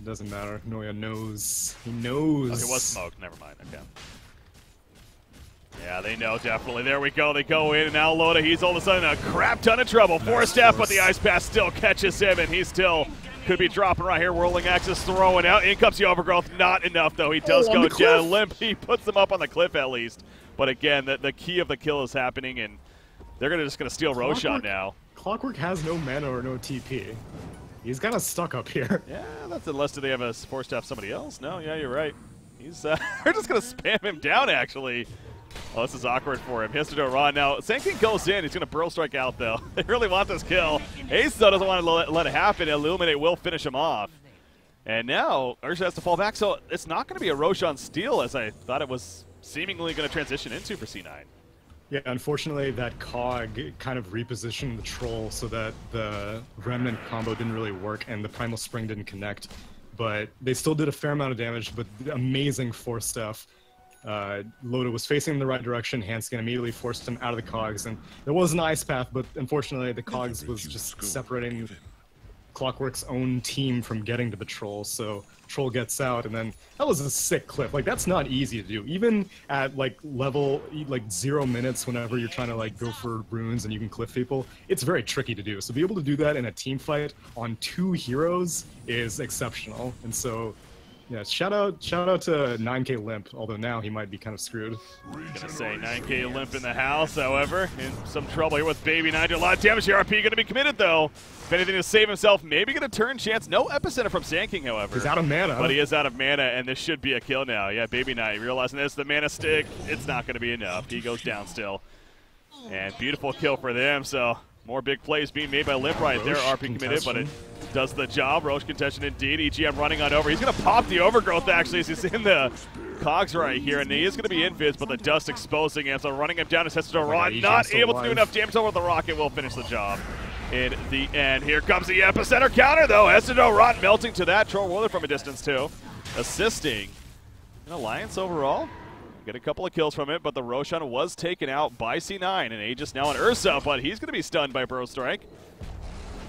Doesn't matter. Noya knows. He knows. Okay, it was smoked. Never mind. Okay. Yeah, they know, definitely. There we go. They go in, and now Loda, he's all of a sudden in a crap ton of trouble. 4-step, but the Ice Pass still catches him, and he still could be dropping right here. Whirling Axis throwing out. In comes the Overgrowth. Not enough, though. He does go down limp. He puts them up on the cliff, at least. But again, the key of the kill is happening, and they're just going to steal Roshan now. Clockwork has no mana or no TP. He's kind of stuck up here. Yeah, that's unless do they have a 4-staff somebody else? No, yeah, you're right. He's they're just going to spam him down, actually. Oh, this is awkward for him. He has to do a run. Now, Sand King goes in. He's going to Burrow Strike out, though. They really want this kill. Ace, though, doesn't want to let it happen. Illuminate will finish him off. And now, Ursha has to fall back. So it's not going to be a Roshan steal, as I thought it was seemingly going to transition into for C9. Yeah, unfortunately, that cog kind of repositioned the Troll so that the Remnant combo didn't really work and the Primal Spring didn't connect. But they still did a fair amount of damage, but amazing force stuff. Loda was facing in the right direction, Hanskin immediately forced him out of the cogs, and there was an ice path, but unfortunately the cogs was just separating Clockwork's own team from getting to the Troll, so Troll gets out, and then that was a sick clip. Like, that's not easy to do. Even at, like, level, like, 0 minutes whenever you're trying to, like, go for runes and you can cliff people, it's very tricky to do. So be able to do that in a team fight on 2 heroes is exceptional, and so yeah, shout out to 9K Limp, although now he might be kind of screwed. Gonna say 9K Limp in the house, however, in some trouble here with Baby Knight. A lot of damage here. RP gonna be committed, though. If anything to save himself, maybe gonna turn chance. No Epicenter from Sand King, however. He's out of mana. But he is out of mana, and this should be a kill now. Yeah, Baby Knight realizing this, the mana stick, it's not gonna be enough. He goes down still. And beautiful kill for them, so more big plays being made by Limp right there. RP committed, but it does the job. Roche contention indeed. EGM running on over. He's going to pop the Overgrowth, actually, as he's in the cogs right here, and he is going to be invis, but the dust exposing him, so running him down as Hester Rod, not able to do enough damage over the rocket will finish the job. In the end, here comes the Epicenter counter, though. Hester Rod melting to that. Troll Warlord from a distance, too. Assisting in Alliance overall. Get a couple of kills from it, but the Roshan was taken out by C9, and Aegis now on Ursa, but he's going to be stunned by Burrow Strike.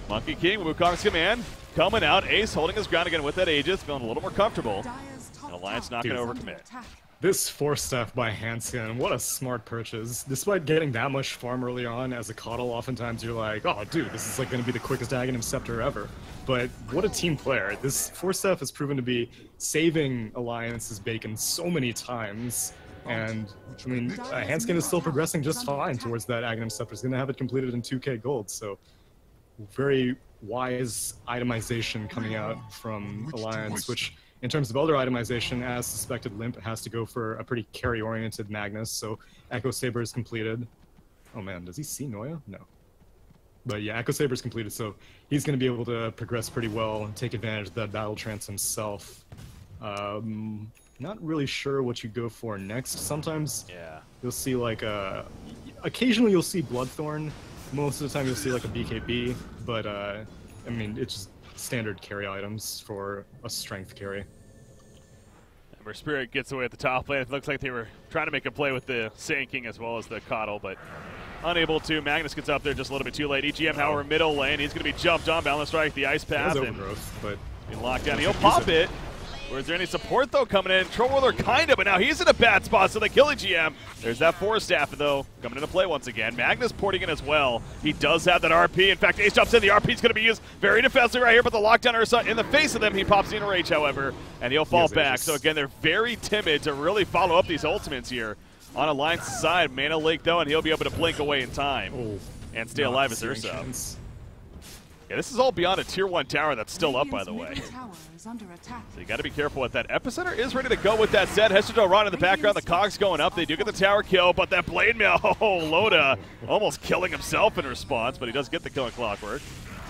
Monkey King, Wukong's command, coming out. Ace holding his ground again with that Aegis, feeling a little more comfortable. And Alliance not going to overcommit. This 4-staff by Hanskin, what a smart purchase. Despite getting that much farm early on as a Coddle, oftentimes you're like, oh dude, this is like going to be the quickest Aghanim Scepter ever. But what a team player. This 4-staff has proven to be saving Alliance's bacon so many times And, I mean, Hanskin is still progressing just fine towards that Aghanim Scepter. He's going to have it completed in 2k gold, so very wise itemization coming out from Alliance, which, in terms of other itemization, as suspected, Limp has to go for a pretty carry-oriented Magnus, so Echo Saber is completed. Oh man, does he see Noya? No. But yeah, Echo Saber is completed, so he's going to be able to progress pretty well and take advantage of that Battle Trance himself. Not really sure what you go for next. Sometimes you'll see like occasionally you'll see Bloodthorn. Most of the time you'll see like a BKB, but I mean, it's just standard carry items for a strength carry. Ember Spirit gets away at the top lane. It looks like they were trying to make a play with the Sand King as well as the Coddle, but unable to. Magnus gets up there just a little bit too late. EGM, however, middle lane. He's going to be jumped on. Balance Strike, the Ice Path. Overgrowth, but in lockdown. He'll pop it. Or is there any support, though, coming in? Troll Whirler kind of, but now he's in a bad spot, so they kill EGM. There's that Force Staff, though, coming into play once again. Magnus porting in as well. He does have that RP. In fact, Ace jumps in. The RP is going to be used very defensively right here, but the lockdown Ursa in the face of them. He pops in a rage, however, and he'll fall back. So, again, they're very timid to really follow up these ultimates here on Alliance's side. Mana Leak, though, and he'll be able to blink away in time and stay alive as Ursa. Yeah, this is all beyond a tier 1 tower that's still up, by the way. So you got to be careful with that. Epicenter is ready to go with that set. Hester Ron in the background. The cogs going up. They do get the tower kill, but that blade mail, Loda almost killing himself in response, but he does get the kill on Clockwork.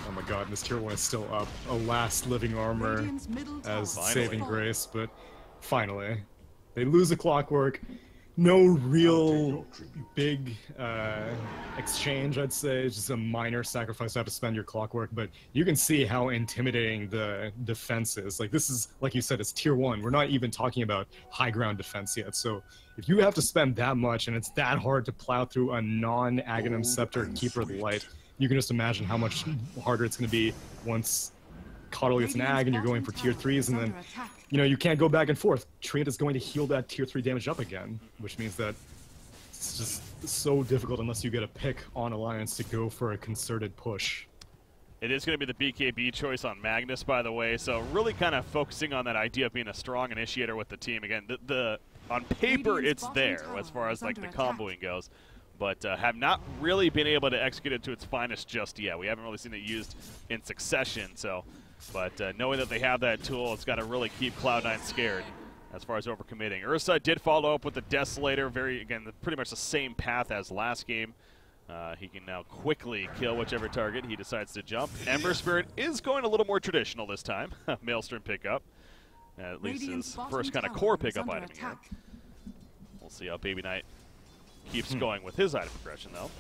Oh my god, this tier 1 is still up. A last living armor as saving grace, but finally. They lose the Clockwork. No real big exchange, I'd say. It's just a minor sacrifice to have to spend your Clockwork, but you can see how intimidating the defense is. Like, this is, like you said, it's tier 1. We're not even talking about high ground defense yet. So if you have to spend that much and it's that hard to plow through a non-Aghanim Scepter Keeper of the Light, you can just imagine how much harder it's going to be once Coddle gets an Ag and you're going for tier 3s, and then you know, you can't go back and forth. Treant is going to heal that tier 3 damage up again, which means that it's just so difficult unless you get a pick on Alliance to go for a concerted push. It is going to be the BKB choice on Magnus, by the way, so really kind of focusing on that idea of being a strong initiator with the team. Again, on paper, it's there as far as like the comboing goes, but have not really been able to execute it to its finest just yet. We haven't really seen it used in succession, so... But knowing that they have that tool, it's got to really keep Cloud9 scared as far as overcommitting. Ursa did follow up with the Desolator, pretty much the same path as last game. He can now quickly kill whichever target he decides to jump. Ember Spirit is going a little more traditional this time. Maelstrom pickup. At least his first kind of core pickup item here. We'll see how Baby Knight keeps going with his item progression, though.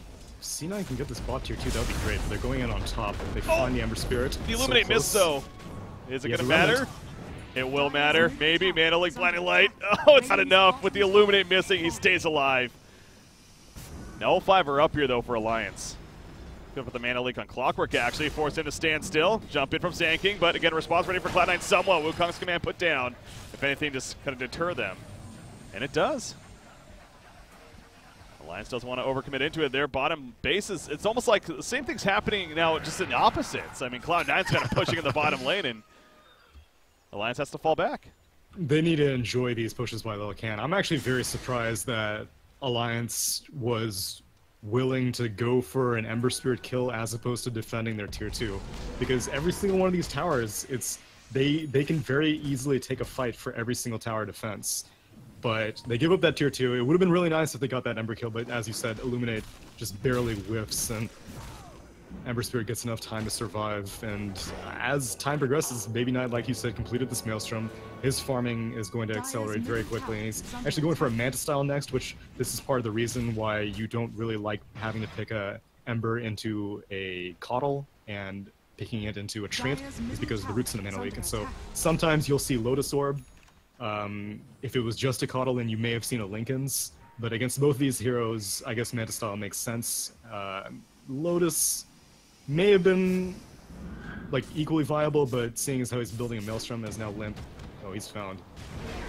C9 can get this bot tier 2, that would be great, but they're going in on top. They find the Ember Spirit. The Illuminate miss, though. Is it going to matter? It will matter. Maybe. Mana Leak, Blinding Light. Oh, it's not enough. With the Illuminate missing, he stays alive. Now all 5 are up here, though, for Alliance. Good for the Mana Leak on Clockwork, actually. Forced him to stand still. Jump in from Sand King, but again, response ready for Cloud9 somewhat. Wukong's command put down. If anything, just kind of deter them. And it does. Alliance doesn't want to overcommit into it. Their bottom base is, it's almost like the same thing's happening now, just in opposites. I mean, Cloud9's kind of pushing in the bottom lane, and Alliance has to fall back. They need to enjoy these pushes while they can. I'm actually very surprised that Alliance was willing to go for an Ember Spirit kill as opposed to defending their tier 2. Because every single one of these towers, they can very easily take a fight for every single tower defense. But they give up that tier 2. It would have been really nice if they got that Ember kill, but as you said, Illuminate just barely whiffs, and Ember Spirit gets enough time to survive. And as time progresses, Baby Knight, like you said, completed this Maelstrom. His farming is going to accelerate very quickly, and he's actually going for a Manta style next, which this is part of the reason why you don't really like having to pick a Ember into a Coddle and picking it into a Treant, is because of the roots in the Mana Leak. And so sometimes you'll see Lotus Orb. If it was just a Coddle, then you may have seen a Linken's, but against both these heroes, I guess Manta style makes sense. Lotus may have been like equally viable, but seeing as how he's building a Maelstrom as now Limp, oh, he's found.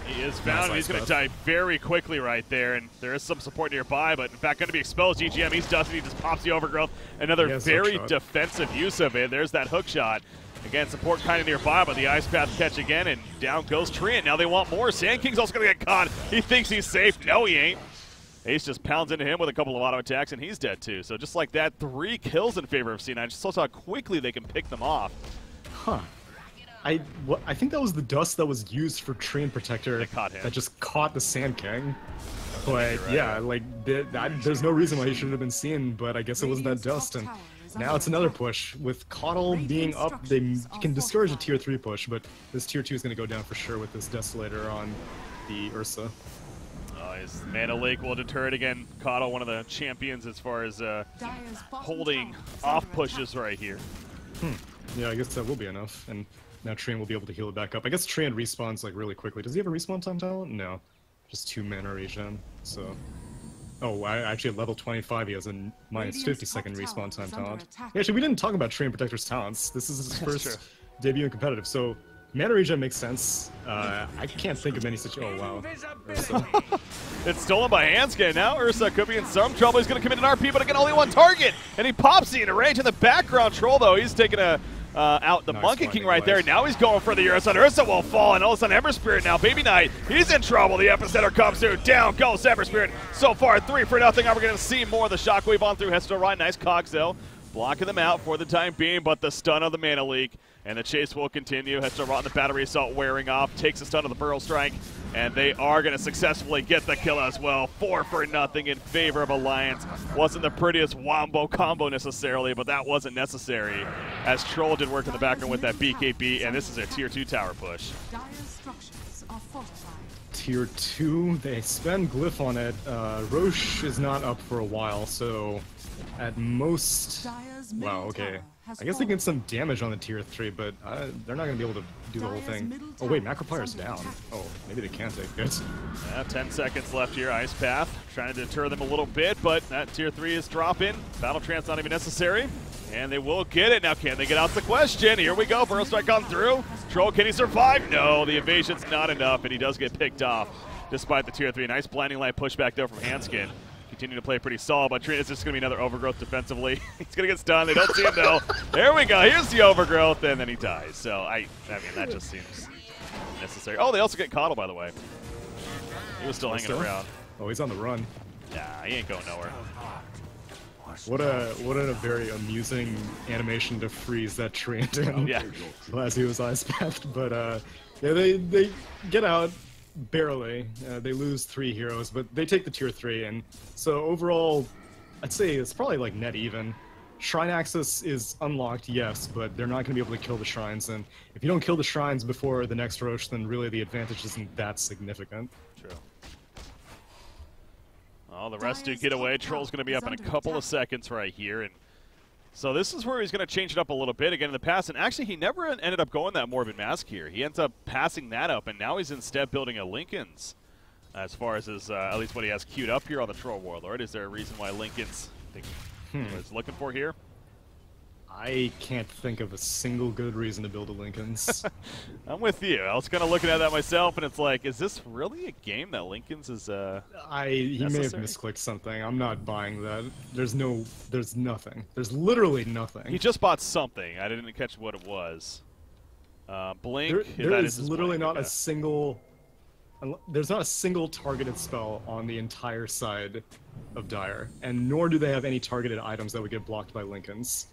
He is found, and he's going to die very quickly right there, and there is some support nearby, but in fact going to be exposed. EGM, he's dusted, he just pops the Overgrowth. Another very defensive use of it. There's that hook shot. Again, support kind of nearby, but the Ice Path catch again, and down goes Treant. Now they want more. Sand King's also going to get caught. He thinks he's safe. No, he ain't. Ace just pounds into him with a couple of auto attacks, and he's dead too. So just like that, 3 kills in favor of C9. Just saw how quickly they can pick them off. Huh. I think that was the dust that was used for Treant Protector That caught him. that just caught the Sand King. But Right. yeah, like there's no reason why he shouldn't have been seen, but I guess it wasn't that dust. And now it's another push. With Caudle being up, they can discourage a tier 3 push, but this tier 2 is going to go down for sure with this Desolator on the Ursa. Oh, his Mana Lake will deter it again. Caudle, one of the champions as far as holding off pushes right here. Yeah, I guess that will be enough. And now Treant will be able to heal it back up. I guess Treant respawns like really quickly. Does he have a respawn time talent? No. Just 2 mana regen. So. Oh, actually at level 25 he has a minus 50-second respawn time talent. Actually, we didn't talk about Treant Protector's talents. This is his first debut in competitive, so mana regen makes sense. I can't think of any such. Oh wow. Ursa. It's stolen by Hanskin. Now Ursa could be in some trouble. He's going to commit an RP, but again, only one target. And he pops into range in the background. Troll, though, he's taking out the Nice Monkey King finding right there. life. Now he's going for the Ursa. And Ursa will fall, and all of a sudden Ember Spirit now. Baby Knight, he's in trouble. The epicenter comes through. Down goes Ember Spirit. So far, 3-0. Now we're going to see more of the Shockwave on through. Heads to the right. Nice cogs, though. Blocking them out for the time being, but the stun of the Mana Leak. And the chase will continue. Heads to Rot, and the Battery Assault wearing off. Takes a stun of the Burrow Strike. And they are going to successfully get the kill as well. 4-0 in favor of Alliance. Wasn't the prettiest wombo combo necessarily, but that wasn't necessary. As Troll did work in the background with that BKB, and this is a tier 2 tower push. Dire's structures are fortified. Tier 2, they spend Glyph on it. Roche is not up for a while, so at most. Dire's Wow, middle okay. tower has I guess they fallen. get some damage on the tier 3, but they're not going to be able to do the whole thing. Oh wait, Macropyre's down. Oh, maybe they can take this. 10 seconds left here. Ice Path trying to deter them a little bit, but that tier 3 is dropping. Battle Trance not even necessary. And they will get it. Now, can they get out the question? Here we go. Burrow Strike on through. Troll, can he survive? No, the evasion's not enough, and he does get picked off despite the tier 3. Nice Blinding Light pushback, though, from Hanskin. Continue to play pretty solid, but Treant is just going to be another Overgrowth defensively. He's going to get stunned. They don't see him, though. There we go. Here's the Overgrowth, and then he dies. So, I mean, that just seems necessary. Oh, they also get Caudle, by the way. He was still hanging around. Oh, he's on the run. Nah, he ain't going nowhere. What a very amusing animation to freeze that Treant in. Yeah. As he was ice pathed. But yeah, they get out barely. They lose 3 heroes, but they take the tier 3, and so overall, I'd say it's probably like net even. Shrine access is unlocked, yes, but they're not going to be able to kill the shrines, and if you don't kill the shrines before the next Roche, then really the advantage isn't that significant. True. Well, the rest do get away. Troll's going to be up in a couple of seconds right here, and so this is where he's going to change it up a little bit again in the past, and actually he never ended up going that Morbid Mask here. He ends up passing that up, and now he's instead building a Lincoln's as far as his, at least what he has queued up here on the Troll Warlord. Is there a reason why Lincoln's what he's looking for here? I can't think of a single good reason to build a Lincoln's. I'm with you. I was kind of looking at that myself, and it's like, is this really a game that Lincoln's is He may have necessary? misclicked something. I'm not buying that. There's nothing. There's literally nothing. He just bought something. I didn't catch what it was. Blink. There that is his literally blink, not okay. a single. There's not a single targeted spell on the entire side of Dire, and nor do they have any targeted items that would get blocked by Lincolns.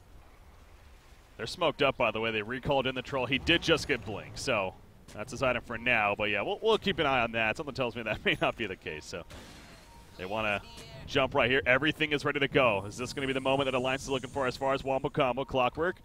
They're smoked up, by the way. They recalled in the Troll. He did just get Blink, so that's his item for now. But yeah, we'll keep an eye on that. Something tells me that may not be the case. So they want to jump right here. Everything is ready to go. Is this going to be the moment that Alliance is looking for as far as Wombo Combo? Clockwork.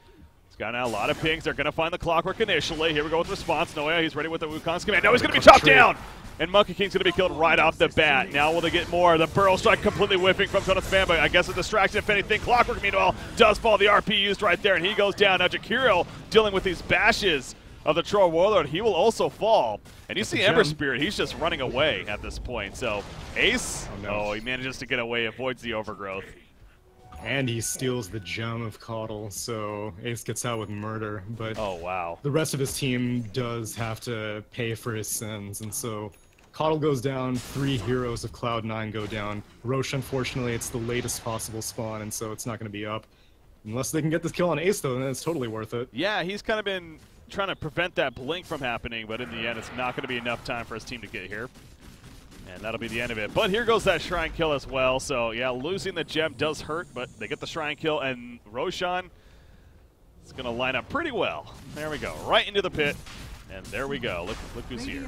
He's got now a lot of pings. They're going to find the Clockwork initially. Here we go with response. Noah, he's ready with the Wukong's command. No, he's going to be chopped down. And Monkey King's going to be killed right off the bat. Now will they get more? The Burrow Strike completely whiffing from Tona's fan, but I guess a distraction if anything. Clockwork, meanwhile, does fall. The RP used right there, and he goes down. Now Jakiro dealing with these bashes of the Troll Warlord. He will also fall. And you see Ember Spirit. He's just running away at this point. So Ace, he manages to get away, avoids the Overgrowth. And he steals the gem of Caudle, so Ace gets out with murder. But oh wow, the rest of his team does have to pay for his sins, and so Caudle goes down, 3 heroes of Cloud9 go down. Roche, unfortunately, it's the latest possible spawn, and so it's not going to be up. Unless they can get this kill on Ace, though, then it's totally worth it. Yeah, he's kind of been trying to prevent that blink from happening, but in the end, it's not going to be enough time for his team to get here. And that'll be the end of it. But here goes that Shrine kill as well. So, yeah, losing the gem does hurt, but they get the Shrine kill, and Roshan is going to line up pretty well. There we go. Right into the pit. And there we go. Look who's here.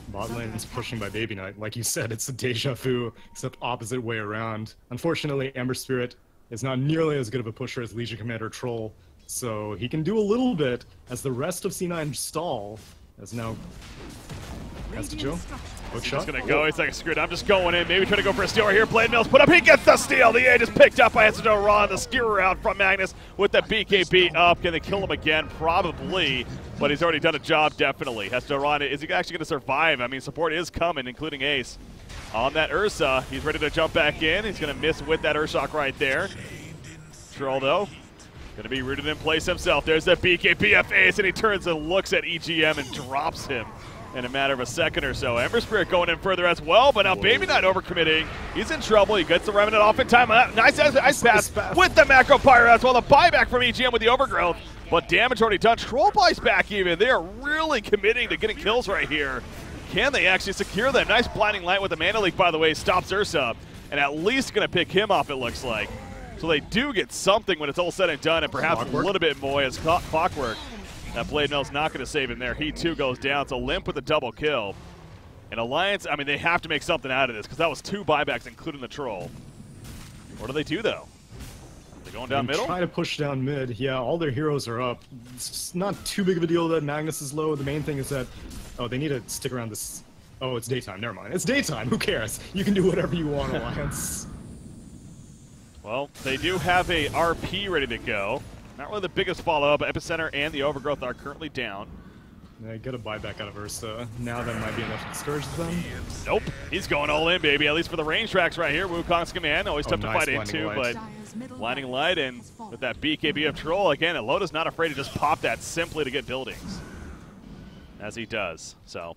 Bot lane is pushing by Baby Knight. Like you said, it's a deja vu, except opposite way around. Unfortunately, Ember Spirit is not nearly as good of a pusher as Legion Commander Troll, so he can do a little bit as the rest of C9 stall. As now has to Joe. Hook shot. He's going to go. He's like, screw it, I'm just going in. Maybe try to go for a steal right here. Blade Mills put up. He gets the steal. The edge is picked up by Hesito Ron. The skewer out from Magnus with the BKB up. Can they kill him again? Probably. But he's already done a job, definitely. Hesito Ron, is he actually going to survive? I mean, support is coming, including Ace. On that Ursa, he's ready to jump back in. He's going to miss with that Urshock right there. Troll, though, going to be rooted in place himself. There's the BKB Ace, and he turns and looks at EGM and drops him in a matter of a second or so. Ember Spirit going in further as well, but now Baby Knight overcommitting. He's in trouble. He gets the Remnant off in time. Nice ice pass with the Macro Pyro as well. The buyback from EGM with the Overgrowth, but damage already done. Troll buys back even. They are really committing to getting kills right here. Can they actually secure them? Nice Blinding Light with the Mana Leak, by the way, stops Ursa, and at least going to pick him off, it looks like. So they do get something when it's all said and done, and perhaps a little bit more as Clockwork. That Blade Mill's not going to save him there. He, too, goes down. So Limp with a double kill. And Alliance, I mean, they have to make something out of this because that was 2 buybacks, including the Troll. What do they do, though? Are they going down middle? Trying to push down mid. Yeah, all their heroes are up. It's not too big of a deal that Magnus is low. The main thing is that, oh, they need to stick around this. Oh, it's daytime. Never mind. It's daytime. Who cares? You can do whatever you want, Alliance. Well, they do have a RP ready to go. Not really the biggest follow-up. Epicenter and the Overgrowth are currently down. Yeah, get a buyback out of Ursa. Now that might be enough to discourage them. Nope. He's going all in, baby. At least for the range tracks right here. Wukong's command. Always tough to fight into, but Blinding Light and with that BKB of Troll, again, Loda's not afraid to just pop that simply to get buildings. As he does, so.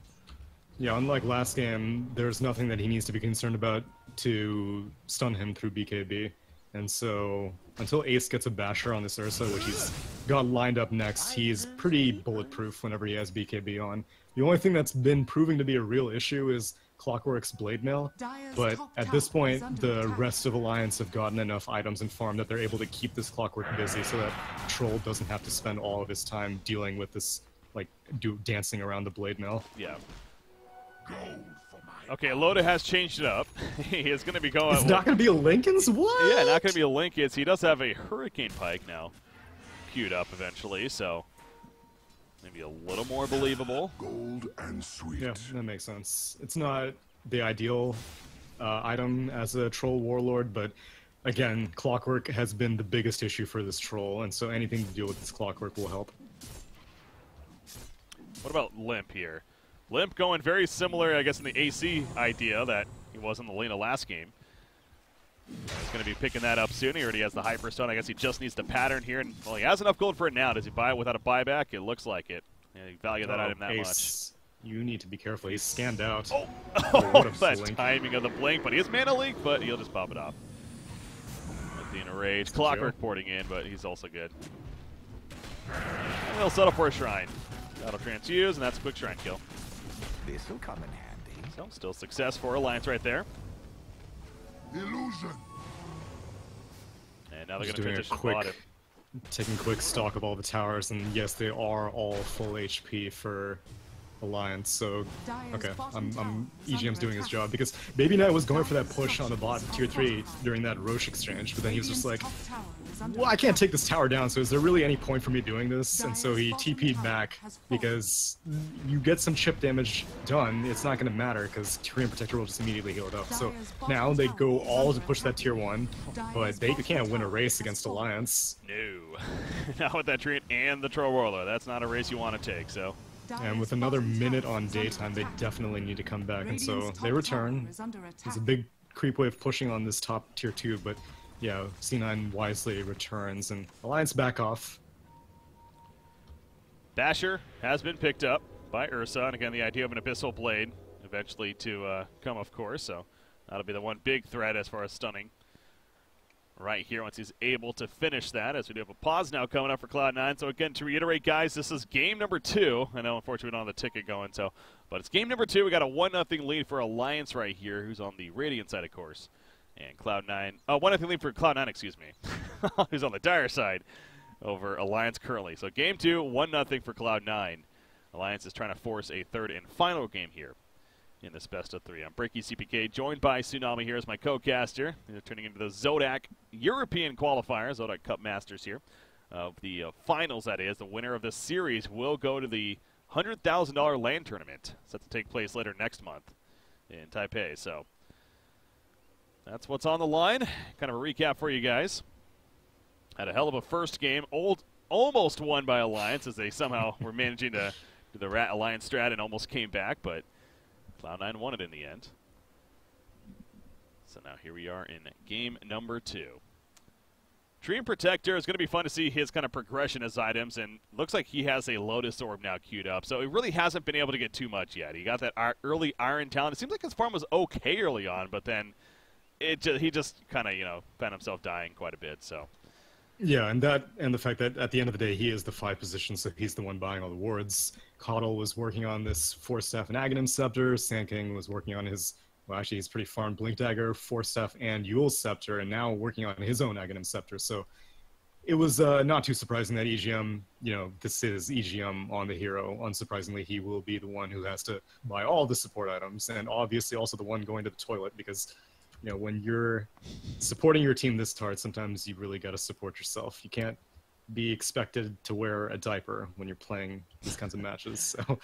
Yeah, unlike last game, there's nothing that he needs to be concerned about to stun him through BKB. And so, until Ace gets a basher on this Ursa, which he's got lined up next, he's pretty bulletproof whenever he has BKB on. The only thing that's been proving to be a real issue is Clockwork's Blade Mail, but at this point, the rest of Alliance have gotten enough items and farm that they're able to keep this Clockwork busy so that Troll doesn't have to spend all of his time dealing with this, like, dancing around the Blade Mail. Yeah. Okay, Loda has changed it up. He is going to be going... It's not going to be a Lincoln's? What? Yeah, not going to be a Lincoln's. He does have a Hurricane Pike now queued up eventually, so maybe a little more believable. Gold and sweet. Yeah, that makes sense. It's not the ideal item as a Troll Warlord, but again, Clockwork has been the biggest issue for this Troll, and so anything to deal with this Clockwork will help. What about Limp here? Limp going very similar, I guess, in the AC idea that he was in the Lena last game. He's going to be picking that up soon. He already has the Hyperstone. I guess he just needs the pattern here. And, well, he has enough gold for it now. Does he buy it without a buyback? It looks like it. Yeah, he valued that item that Ace, you need to be careful. He's scanned out. Oh, that timing of the blink. But he has Mana Leak, but he'll just pop it off. Being a rage. Clockwork porting in, but he's also good. And he'll settle for a Shrine. That'll transfuse, and that's a quick Shrine kill. This will come in handy. So, still success for Alliance right there. Illusion. And now they're going to transition bottom. Taking quick stock of all the towers, and yes, they are all full HP for Alliance, so okay, EGM's doing his job, because Baby Knight was going for that push on the bot in tier 3 during that Roche exchange, but then he was just like, well, I can't take this tower down, so is there really any point for me doing this? And so he TP'd back, because you get some chip damage done, it's not going to matter, because Tyrian Protector will just immediately heal it up. So now they go all to push that tier 1, but they can't win a race against Alliance. No. Not with that Tyrian and the Troll Warlord. That's not a race you want to take, so... And with another minute on daytime, they definitely need to come back, and so they return. There's a big creep wave pushing on this top tier 2, but yeah, C9 wisely returns, and Alliance back off. Basher has been picked up by Ursa, and again, the idea of an Abyssal Blade eventually to come, of course, so that'll be the one big threat as far as stunning. right here once he's able to finish that, as we do have a pause now coming up for Cloud9. So again, to reiterate, guys, this is game number 2. I know, unfortunately, we don't have the ticket going, but it's game number 2. We got a 1-0 lead for Alliance right here, who's on the Radiant side, of course. And Cloud9, 1-0 lead for Cloud9, excuse me, who's on the Dire side over Alliance currently. So game 2, 1-0 for Cloud9. Alliance is trying to force a third and final game here in this best of 3. I'm Breaky CPK, joined by Tsunami here as my co-caster. They're turning into the ZOTAC European Qualifier, ZOTAC Cup Masters here. Of the finals, that is. The winner of this series will go to the $100,000 LAN tournament set to take place later next month in Taipei. So that's what's on the line. Kind of a recap for you guys. Had a hell of a first game. Almost won by Alliance as they somehow were managing to do the Rat Alliance strat and almost came back, but Cloud9 won it in the end. So now here we are in game number 2. Dream Protector is going to be fun to see his kind of progression as items, and looks like he has a Lotus Orb now queued up, so he really hasn't been able to get too much yet. He got that early Iron Talent. It seems like his farm was okay early on, but then he just kind of, found himself dying quite a bit, so. Yeah, and the fact that at the end of the day he is the 5 position, so he's the one buying all the wards. Coddle was working on this 4-staff and Aghanim Scepter. Sand King was working on his, well, actually he's pretty farmed Blink Dagger, 4-staff, and Yule's Scepter, and now working on his own Aghanim Scepter. So it was not too surprising that EGM, this is EGM on the hero. Unsurprisingly, he will be the one who has to buy all the support items, and obviously also the one going to the toilet, because when you're supporting your team this hard, sometimes you really got to support yourself. You can't be expected to wear a diaper when you're playing these kinds of matches. So,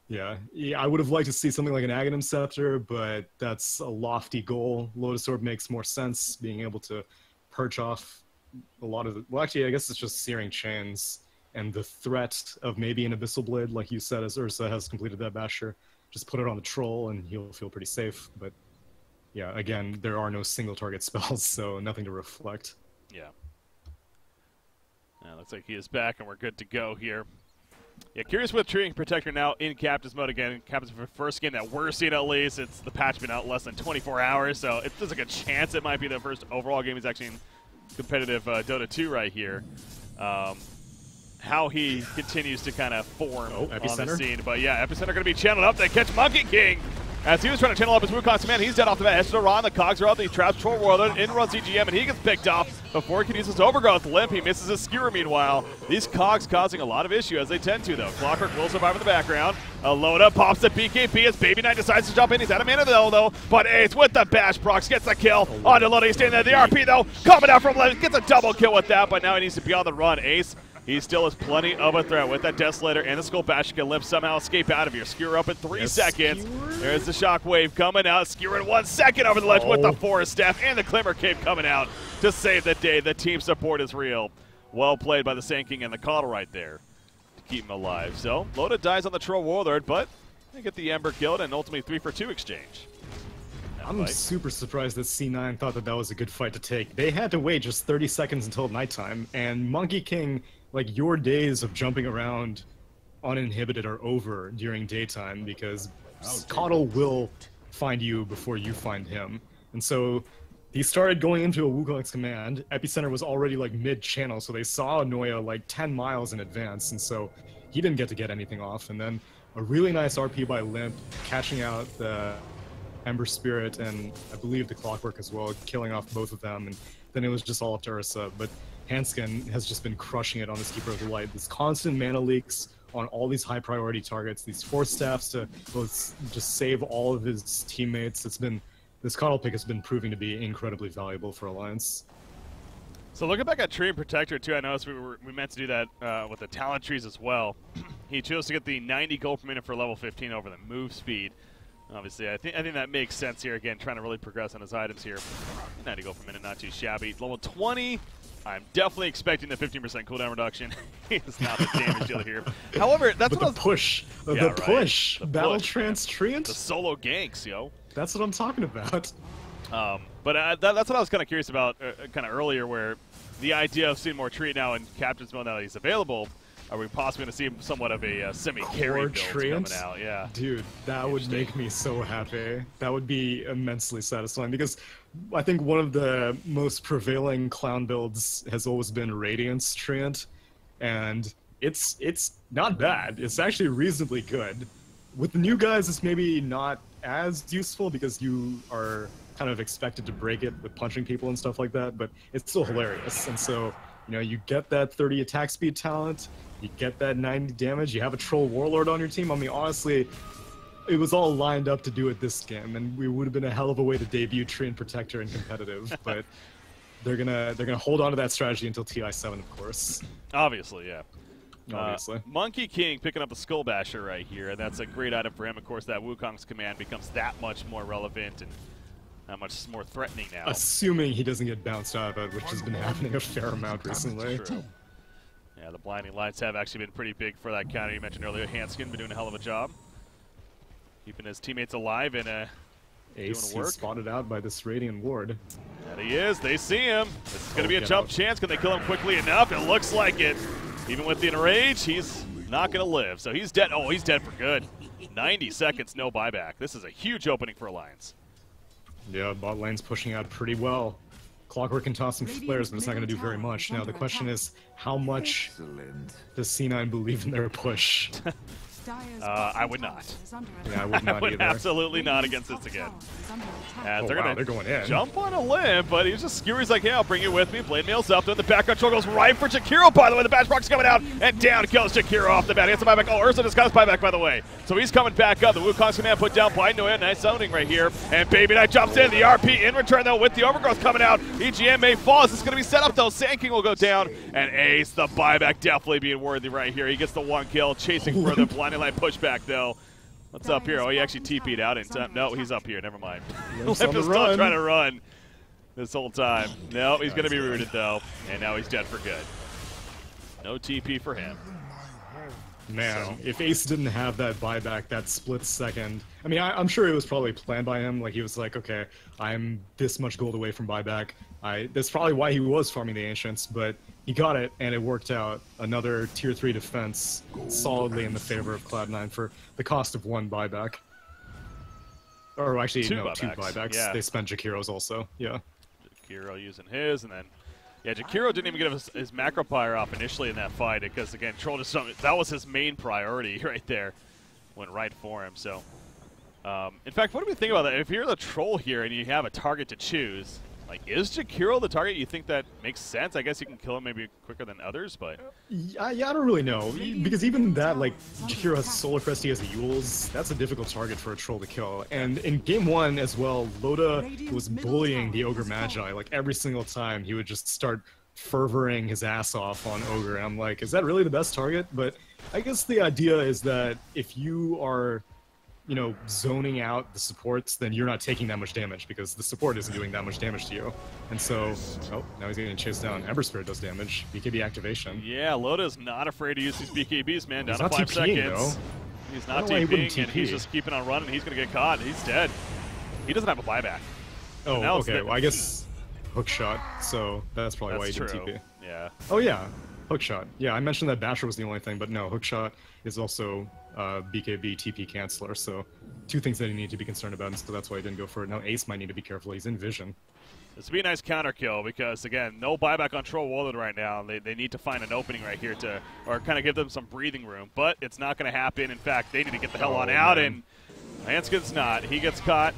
yeah, I would have liked to see something like an Aghanim Scepter, but that's a lofty goal. Lotus Orb makes more sense, being able to perch off a lot of the... Well, actually, I guess it's just Searing Chains and the threat of maybe an Abyssal Blade, like you said, as Ursa has completed that Basher. Just put it on the Troll, and he'll feel pretty safe, but... Yeah, again, there are no single target spells, so nothing to reflect. Yeah. Looks like he is back, and we're good to go here. Yeah, curious with Dream Protector now in Captain's mode again. Captain's for the first game that we're seeing at least. It's the patch been out less than 24 hours, so there's like a chance it might be the first overall game he's actually in competitive Dota 2 right here. How he continues to kind of form on the scene. But yeah, Epicenter going to be channeled up to catch Monkey King. As he was trying to channel up his Wukong's command, he's dead off the bat. Heads to the Ron, the cogs are up, he traps Troll Warlord, in runs EGM, and he gets picked off before he can use his Overgrowth Limp. He misses his Skewer meanwhile. These cogs causing a lot of issue, as they tend to, though. Clockwork will survive in the background. Loda pops the BKB as Baby Knight decides to jump in. He's out of mana, though. But Ace with the Bash Procs gets the kill. Onto Loda, he's standing there. The RP, though, coming out from left, gets a double kill with that, but now he needs to be on the run. Ace, he still has plenty of a threat with that Desolator and the Skull Bash. Can Limp somehow escape out of here. Skewer up in 3 seconds. Skewer. There's the Shockwave coming out. Skewer in 1 second over the ledge with the Forest Staff and the Glimmer Cape coming out to save the day. The team support is real. Well played by the Sand King and the Coddle right there to keep him alive. So Loda dies on the Troll Warlord, but they get the Ember killed and ultimately 3-for-2 exchange. I'm super surprised that C9 thought that was a good fight to take. They had to wait just 30 seconds until nighttime, and Monkey King, like, your days of jumping around uninhibited are over during daytime, because Coddle will find you before you find him. And so he started going into a Wukong's command. Epicenter was already like mid-channel, so they saw Noya like 10 miles in advance, and so he didn't get to get anything off. And then a really nice RP by Limp, catching out the Ember Spirit and I believe the Clockwork as well, killing off both of them, and then it was just all up to Ursa. But Hanskin has just been crushing it on this Keeper of the Light. This constant mana leaks on all these high priority targets, these Force Staffs to both just save all of his teammates. This Coddle pick has been proving to be incredibly valuable for Alliance. So looking back at Tree and Protector too, I noticed we meant to do that with the talent trees as well. He chose to get the 90 gold per minute for level 15 over the move speed. Obviously, I think that makes sense here. Again, trying to really progress on his items here. 90 gold per minute, not too shabby. Level 20, I'm definitely expecting the 15% cooldown reduction. He's not the damage dealer here. However, that's but the push. The push. Battle Trance Treant. The solo ganks, yo. That's what I'm talking about. But that's what I was kind of curious about kind of earlier, where the idea of seeing more Treant now in Captain's mode now that he's available. are we possibly going to see somewhat of a semi-carry Or build Treant? coming out? Yeah. Dude, that would make me so happy. That would be immensely satisfying because I think one of the most prevailing clown builds has always been Radiance Treant, and it's not bad. It's actually reasonably good. With the new guys, it's maybe not as useful because you are kind of expected to break it with punching people and stuff like that, but it's still hilarious. And so, you know, you get that 30 attack speed talent, you get that 90 damage, you have a Troll Warlord on your team. I mean, honestly, it was all lined up to do it this game, and we would have been a hell of a way to debut Treant Protector in competitive, but they're gonna hold on to that strategy until TI7, of course. Obviously, yeah. Obviously. Monkey King picking up the Skull Basher right here, and that's a great item for him. Of course, that Wukong's command becomes that much more relevant and that much more threatening now. Assuming he doesn't get bounced out of it, which has been happening a fair amount recently. True. Yeah, the Blinding Lights have actually been pretty big for that counter you mentioned earlier. Hanskin been doing a hell of a job. Keeping his teammates alive and Ace, doing work. he's spotted out by this Radiant Ward. And he is. They see him. This is going to be a jump chance. Can they kill him quickly enough? It looks like it. Even with the enrage, he's not going to live. So he's dead. Oh, he's dead for good. 90 seconds, no buyback. This is a huge opening for Alliance. Yeah, bot lane's pushing out pretty well. Clockwork can toss some flares, but it's not going to do very much. Now the question is, how much does C9 believe in their push? I would not. Yeah, I would not I would either. absolutely not against this again. Oh, wow, they're going in. Jump on a limb, but he's just skewery. He's like, yeah, I'll bring you with me. Blade Mail's up. Then the background troll goes right for Jakiro, by the way. The Bash Rock's coming out, and down kills Jakiro off the bat. He gets a buyback. Oh, Ursa just got his buyback, by the way. So he's coming back up. The Wukong's command put down by Noya. Nice zoning right here. And Baby Knight jumps in. The RP in return, though, with the Overgrowth coming out. EGM may fall. This is going to be set up, though. Sand King will go down. And Ace, the buyback, definitely being worthy right here. He gets the one kill, chasing further. Blinding Light pushback, though. What's up here? Oh, he actually TP'd out in time. No, he's up here. Never mind. Limp is still trying to run this whole time. No, he's going to be rooted, though. And now he's dead for good. No TP for him. Man, if Ace didn't have that buyback, that split second, I mean, I'm sure it was probably planned by him. Like, he was like, okay, I'm this much gold away from buyback. That's probably why he was farming the Ancients, but he got it, and it worked out. Another Tier 3 defense solidly in the favor of Cloud9 for the cost of one buyback. Or actually, two buybacks. Yeah. They spent Jakiro's also, yeah. Jakiro using his, and then... Yeah, Jakiro didn't even get his macro fire off initially in that fight because, again, Troll just that was his main priority right there. Went right for him, so... in fact, what do we think about that? If you're the Troll here and you have a target to choose, like, is Jakiro the target? You think that makes sense? I guess you can kill him maybe quicker than others, but... Yeah, I don't really know. Because even that, like, Jakiro has Solar Crest, he has Yules. That's a difficult target for a Troll to kill. And in Game 1 as well, Loda was bullying the Ogre Magi. Like, every single time, he would just start fervoring his ass off on Ogre. And I'm like, is that really the best target? But I guess the idea is that if you are... you know, zoning out the supports, then you're not taking that much damage because the support isn't doing that much damage to you. And so, oh, now he's getting chased down. Ember Spirit does damage. BKB activation. Yeah, Loda's not afraid to use these BKBs, man. Down to 5 seconds. Though. He's not TPing, and he's just keeping on running. He's going to get caught. He's dead. He doesn't have a buyback. Oh, okay. Well, I guess hook shot, so that's probably why he didn't TP. Yeah. Oh, yeah. Hook shot. Yeah, I mentioned that Basher was the only thing, but no, hook shot is also BKB TP canceller, so two things that you need to be concerned about, and so that's why I didn't go for it. Now Ace might need to be careful, he's in vision. This would be a nice counter kill because, again, no buyback on Troll Warlord right now. They need to find an opening right here to, or kind of give them some breathing room, but it's not going to happen. In fact, they need to get the hell on out, and Hanskin's not. He gets caught.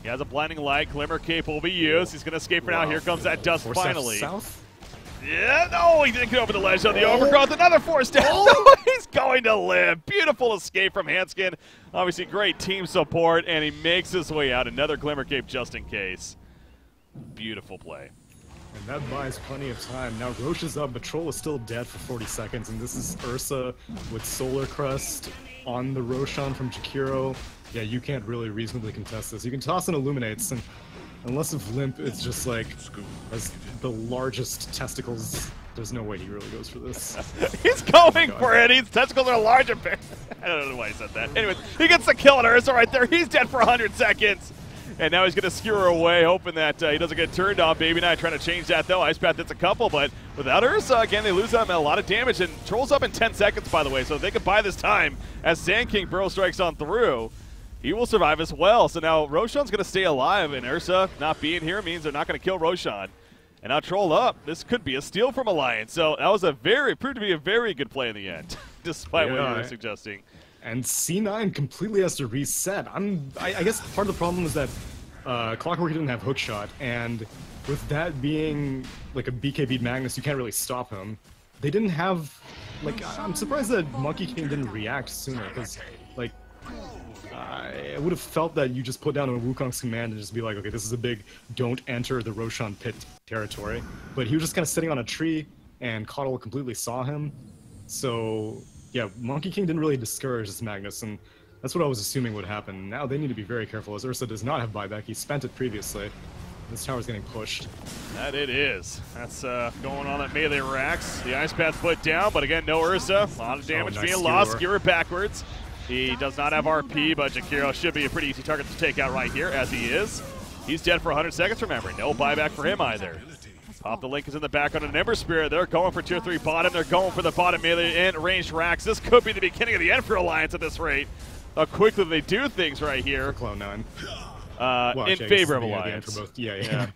He has a blinding light. Glimmer Cape will be used. He's going to escape for now. Here comes that dust finally. South? Yeah, no, he didn't get over the ledge on the overgrowth. Another force down. Oh. He's going to live. Beautiful escape from Hanskin. Obviously, great team support, and he makes his way out. Another Glimmer Cape just in case. Beautiful play. And that buys plenty of time. Now Roche is up, but Troll is still dead for 40 seconds, and this is Ursa with Solar Crest on the Roshan from Jakiro. Yeah, you can't really reasonably contest this. You can toss in Illuminates, and unless of Limp, it's just like, as the largest testicles, there's no way he really goes for this. He's going for it. His testicles are larger. I don't know why he said that. Anyways, he gets the kill on Ursa right there. He's dead for 100 seconds. And now he's going to skewer away, hoping that he doesn't get turned on. Baby Knight trying to change that, though. Ice Path hits a couple, but without Ursa, again, they lose out a lot of damage. And Troll's up in 10 seconds, by the way, so they can buy this time as Sand King Burrow strikes on through. He will survive as well. So now Roshan's going to stay alive, and Ursa not being here means they're not going to kill Roshan. And now Troll up. This could be a steal from Alliance. So that was proved to be a very good play in the end, despite what you were suggesting. And C9 completely has to reset. I guess part of the problem is that Clockwork didn't have hookshot, and with that being like a BKB Magnus, you can't really stop him. They didn't have, like, I'm surprised that Monkey King didn't react sooner, because, like, I would have felt that you just put down a Wukong's command and just be like, okay, this is a big don't enter the Roshan pit territory. But he was just kind of sitting on a tree, and Coddle completely saw him. So, yeah, Monkey King didn't really discourage this Magnus, and that's what I was assuming would happen. Now they need to be very careful, as Ursa does not have buyback. He spent it previously. This tower's getting pushed. That it is. That's going on at melee racks. The Ice Path put down, but again, no Ursa. A lot of damage nice being lost. Skewer backwards. He does not have RP, but Jakiro should be a pretty easy target to take out right here, as he is. He's dead for 100 seconds, remember. No buyback for him either. Pop the Link is in the back on an Ember Spirit. They're going for tier 3 bottom. They're going for the bottom melee and ranged racks. This could be the beginning of the end for Alliance at this rate. How quickly they do things right here. For Cloud9. Well, in favor of Alliance. Yeah.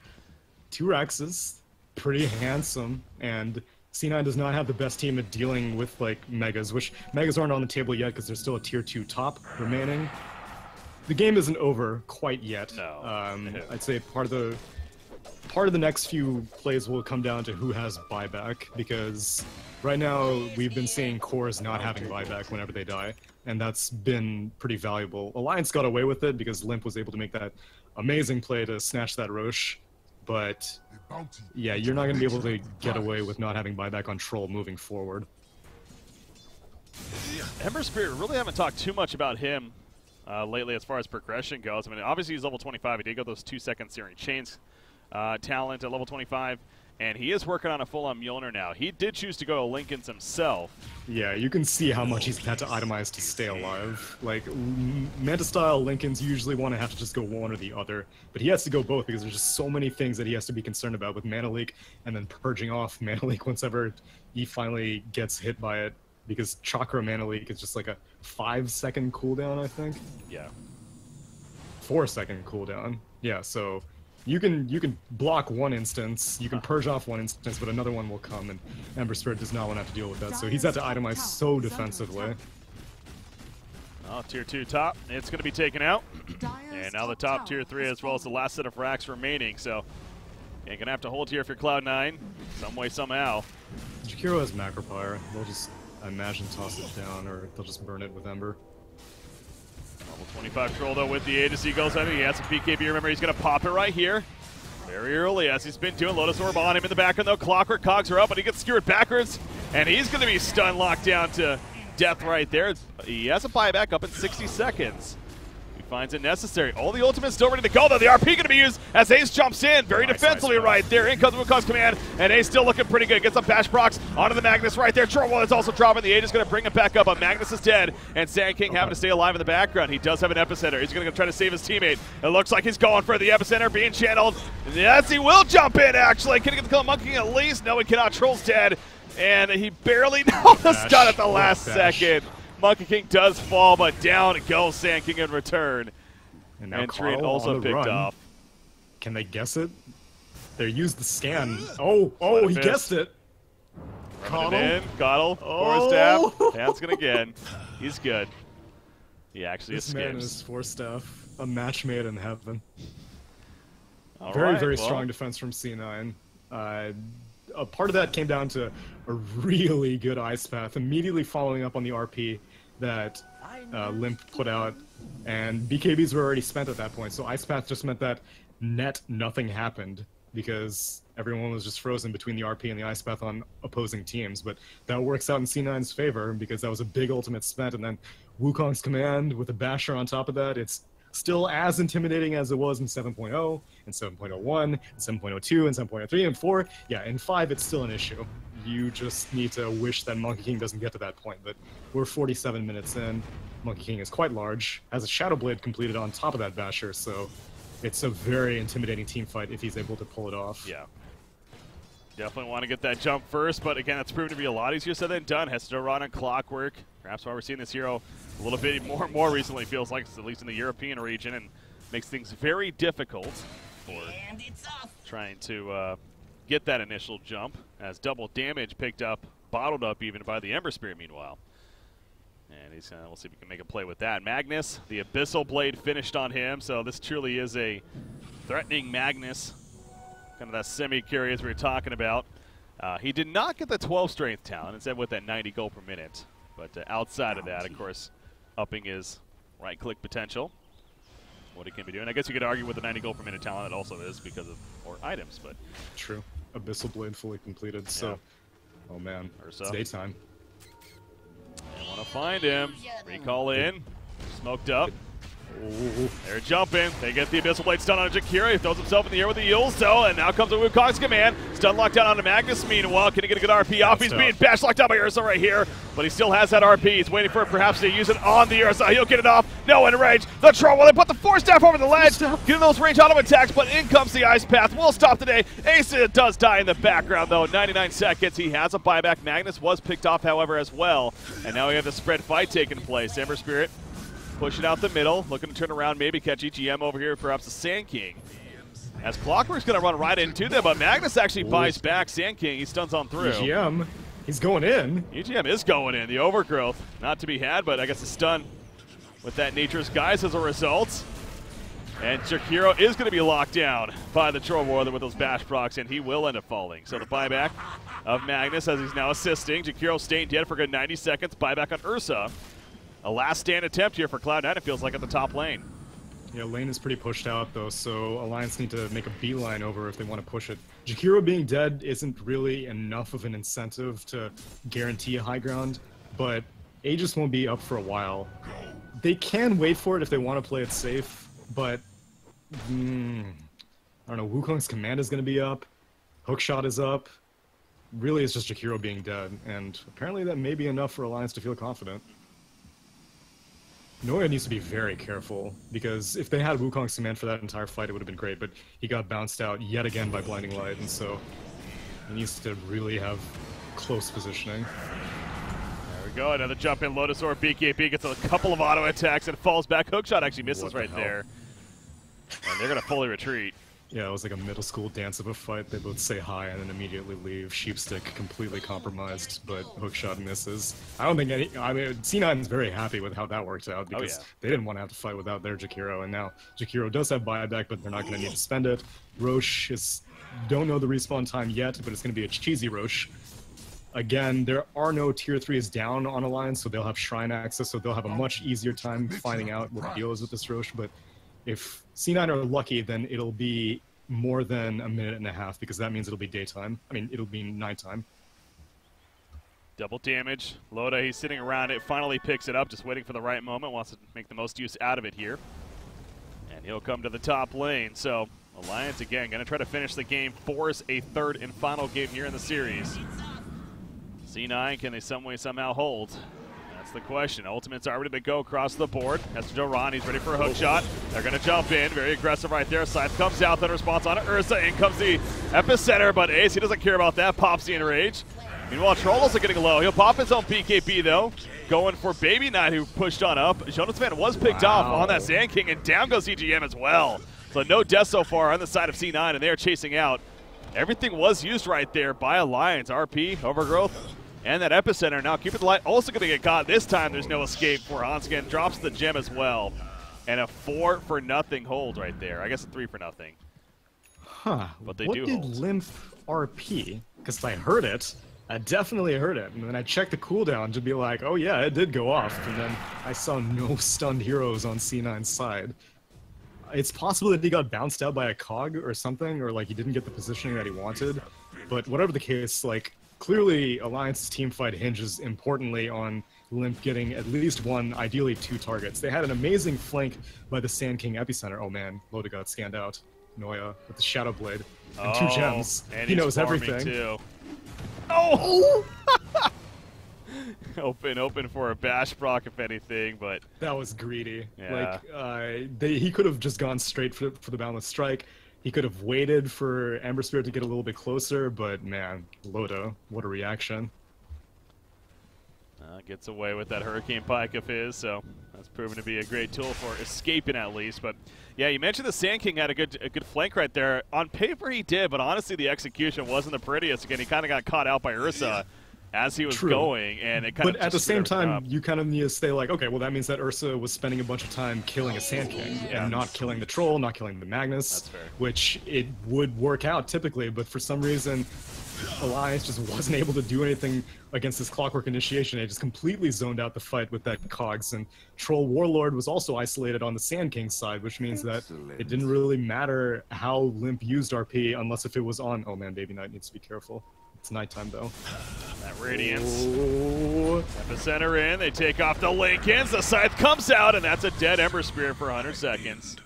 2 racks is pretty handsome, and C9 does not have the best team at dealing with, like, Megas, which Megas aren't on the table yet because there's still a tier 2 top remaining. The game isn't over quite yet. No. I'd say part of the next few plays will come down to who has buyback, because right now we've been seeing cores not having buyback whenever they die, and that's been pretty valuable. Alliance got away with it because Limp was able to make that amazing play to snatch that Roche, but yeah, you're not going to be able to get away with not having buyback on Troll moving forward. Ember Spirit, really haven't talked too much about him lately as far as progression goes. I mean, obviously he's level 25. He did go those 2-second searing chains talent at level 25, and he is working on a full-on Mjolnir now. He did choose to go to Lincoln's himself. Yeah, you can see how much he's had to itemize to stay alive. Like, Manta-style Lincolns usually want to have to just go one or the other, but he has to go both because there's just so many things that he has to be concerned about with Mana Leak and then purging off Mana Leak whenever he finally gets hit by it, because Chakra Mana Leak is just like a 5-second cooldown, I think? Yeah. 4-second cooldown. Yeah, so you can block one instance, you can purge off one instance, but another one will come, and Ember Spirit does not want to have to deal with that, so he's had to itemize so defensively. Oh, tier 2 top, it's going to be taken out. And now the top tier 3 as well as the last set of racks remaining, so you're going to have to hold here for Cloud9 some way, somehow. Jakiro has Macropire. They'll just, I imagine, toss it down, or they'll just burn it with Ember. Level 25 Troll, though, with the Aegis Eagles. I think he has some BKB. Remember, he's going to pop it right here. Very early, as he's been doing. Lotus Orb on him in the background, though. Clockwork cogs are up, but he gets skewered backwards. And he's going to be stun locked down to death right there. He has a buyback up in 60 seconds. He finds it necessary. All the ultimates still ready to go, though. The RP going to be used as Ace jumps in. Very defensively right there. In comes Wukong's command, and Ace still looking pretty good. Gets some bash procs onto the Magnus right there. Troll is also dropping. The Aegis going to bring him back up, but Magnus is dead, and Sand King having to stay alive in the background. He does have an epicenter. He's going to try to save his teammate. It looks like he's going for the epicenter, being channeled. Yes, he will jump in, actually. Can he get the kill Monkey King at least? No, he cannot. Troll's dead, and he barely almost got it the last second. Monkey King does fall, but down goes Sand King in return. And now Treant also picked off. Can they guess it? They used the scan. Oh, he guessed it. Coddle, force staff, dancing again. He's good. He actually this escapes. Man is force staff, a match made in heaven. Very Very strong defense from C9. A part of that came down to a really good Ice Path, immediately following up on the RP that Limp put out, and BKBs were already spent at that point, so Ice Path just meant that net nothing happened, because everyone was just frozen between the RP and the Ice Path on opposing teams, but that works out in C9's favor, because that was a big ultimate spent, and then Wukong's command with a basher on top of that, it's still as intimidating as it was in 7.0, and 7.01, and 7.02, and 7.03, and 4. Yeah, in 5 it's still an issue. You just need to wish that Monkey King doesn't get to that point, but we're 47 minutes in. Monkey King is quite large, has a Shadow Blade completed on top of that basher, so it's a very intimidating team fight if he's able to pull it off. Yeah. Definitely want to get that jump first, but again, that's proven to be a lot easier said than done. Has to run on clockwork. Perhaps why we're seeing this hero a little bit more and more recently, feels like, at least in the European region, and makes things very difficult for trying to get that initial jump, as double damage picked up, bottled up even by the Ember Spirit meanwhile. And he's we'll see if we can make a play with that. Magnus, the Abyssal Blade finished on him, so this truly is a threatening Magnus. Kind of that semi-curious we were talking about. He did not get the 12 strength talent, instead with that 90 gold per minute. But outside of that, of course, upping his right-click potential. What he can be doing. I guess you could argue with the 90 gold per minute talent it also is because of more items, but... True. Abyssal Blade fully completed, so... Oh man, Ursa. it's daytime. They want to find him. Recall in. Smoked up. Ooh. They're jumping. They get the Abyssal Blade stun on Jakira. He throws himself in the air with the Yulso, and now comes the Wukong's command. Stun locked down onto Magnus. Meanwhile, can he get a good RP off? He's being bashed locked out by Ursa right here, but he still has that RP. He's waiting for it perhaps to use it on the Ursa. He'll get it off. No in range. The troll, well, they put the Force Staff over the ledge. Getting those range auto attacks, but in comes the Ice Path. We'll stop today. Ace does die in the background, though. 99 seconds. He has a buyback. Magnus was picked off, however, as well. And now we have the spread fight taking place. Ember Spirit pushing out the middle, looking to turn around, maybe catch EGM over here, perhaps the Sand King. As Clockwork's going to run right into them, but Magnus actually buys back Sand King. He stuns on through. EGM, he's going in. EGM is going in. The overgrowth, not to be had, but I guess a stun with that Nature's Guise as a result. And Jakiro is going to be locked down by the Troll Warrior with those bash procs, and he will end up falling. So the buyback of Magnus as he's now assisting. Jakiro staying dead for a good 90 seconds. Buyback on Ursa. A last stand attempt here for Cloud9, it feels like, at the top lane. Yeah, lane is pretty pushed out, though, so Alliance need to make a beeline over if they want to push it. Jakiro being dead isn't really enough of an incentive to guarantee a high ground, but Aegis won't be up for a while. They can wait for it if they want to play it safe, but... I don't know, Wukong's command is going to be up, Hookshot is up. Really, it's just Jakiro being dead, and apparently that may be enough for Alliance to feel confident. Noya needs to be very careful, because if they had Wukong's command for that entire fight, it would have been great, but he got bounced out yet again by Blinding Light, and so he needs to really have close positioning. There we go, another jump in, Lotus Orb, BKB gets a couple of auto attacks and falls back. Hookshot actually misses right there. And they're going to fully retreat. Yeah, it was like a middle school dance of a fight. They both say hi and then immediately leave. Sheepstick completely compromised, but Hookshot misses. I don't think any... I mean, C9's very happy with how that worked out because they didn't want to have to fight without their Jakiro, and now Jakiro does have buyback, but they're not going to need to spend it. Roche is... don't know the respawn time yet, but it's going to be a cheesy Roche. Again, there are no tier 3s down on Alliance, so they'll have Shrine access, so they'll have a much easier time finding out what the deal is with this Roche, but if C9 are lucky, then it'll be more than a minute and a half, because that means it'll be daytime. I mean, it'll be nighttime. Double damage. Loda, he's sitting around it, finally picks it up, just waiting for the right moment, wants to make the most use out of it here. And he'll come to the top lane, so Alliance, again, going to try to finish the game, force a third and final game here in the series. C9, can they some way, somehow hold? That's the question. Ultimates are ready to go across the board. That's Joran. He's ready for a hook shot. They're going to jump in. Very aggressive right there. Scythe comes out. Then response on it. Ursa. In comes the epicenter, but Ace, he doesn't care about that. Pops the enrage. Meanwhile, Trollos are getting low. He'll pop his own BKB, though. Going for Baby Knight, who pushed on up. Jonas Van was picked off on that Sand King, and down goes EGM as well. So no death so far on the side of C9, and they are chasing out. Everything was used right there by Alliance. RP, Overgrowth, and that epicenter. Now Cupid Light also going to get caught. This time there's no escape for Hanskin. Drops the gem as well. And a 4-for-0 hold right there. I guess a 3-for-0. Huh. But they what do did hold. Lymph RP? Because I heard it. I definitely heard it. And then I checked the cooldown to be like, oh yeah, it did go off. And then I saw no stunned heroes on C9's side. It's possible that he got bounced out by a cog or something, or like he didn't get the positioning that he wanted. But whatever the case, like, clearly Alliance's teamfight hinges importantly on Lymph getting at least one, ideally 2 targets. They had an amazing flank by the Sand King epicenter. Oh man, Loda got scanned out. Noya with the Shadow Blade and 2 gems. And he knows farming everything. Too. Oh! open for a bash proc if anything, but That was greedy. Yeah. Like, he could have just gone straight for the Boundless Strike. He could have waited for Ember Spirit to get a little bit closer, but man, Loda, what a reaction. Gets away with that Hurricane Pike of his, so that's proven to be a great tool for escaping at least. But yeah, you mentioned the Sand King had a good flank right there. On paper he did, but honestly the execution wasn't the prettiest. Again, he kind of got caught out by Ursa as he was going, and it kind of. But at the same time, you kind of need to say like, okay, well that means that Ursa was spending a bunch of time killing a Sand King and not killing the Troll, not killing the Magnus, That's fair. which it would work out typically, but for some reason Alliance just wasn't able to do anything against this Clockwork initiation. They just completely zoned out the fight with that Cogs, and Troll Warlord was also isolated on the Sand King side, which means that it didn't really matter how Limp used RP unless if it was on. Oh man, Baby Knight needs to be careful. It's nighttime though. That Radiance. Oh. Epicenter in, they take off the Lincolns, the Scythe comes out, and that's a dead Ember Spirit for 100 seconds.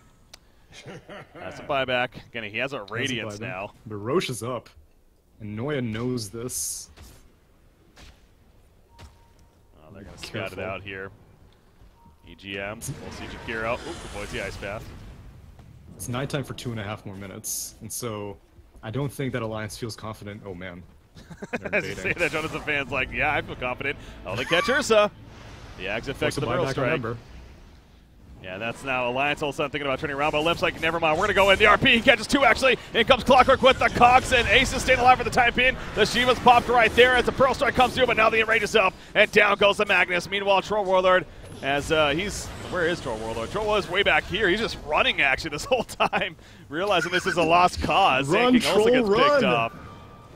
That's a buyback. Again, he has a Radiance now. But Roche is up, and Noya knows this. Oh, they're going to scout it out here. EGM, we'll see Jakiro. Oop, avoids the Ice Path. It's nighttime for 2.5 more minutes, and so I don't think that Alliance feels confident. Oh man. As you say that, Jonathan fans like, yeah, I feel confident. Oh, they catch Ursa. The Axe effects of the Whirl Strike. Yeah, that's now Alliance all of a sudden thinking about turning around, but Limp's like, never mind, we're going to go in. The RP, he catches 2 actually. In comes Clockwork with the Cox, and Ace is staying alive for the time being. The Shiva's popped right there as the Pearl Strike comes through, but now the Enrage is up, and down goes the Magnus. Meanwhile, Troll Warlord, as where is Troll Warlord? Troll was way back here. He's just running actually this whole time, realizing this is a lost cause. Run, King also gets Troll, picked run. up.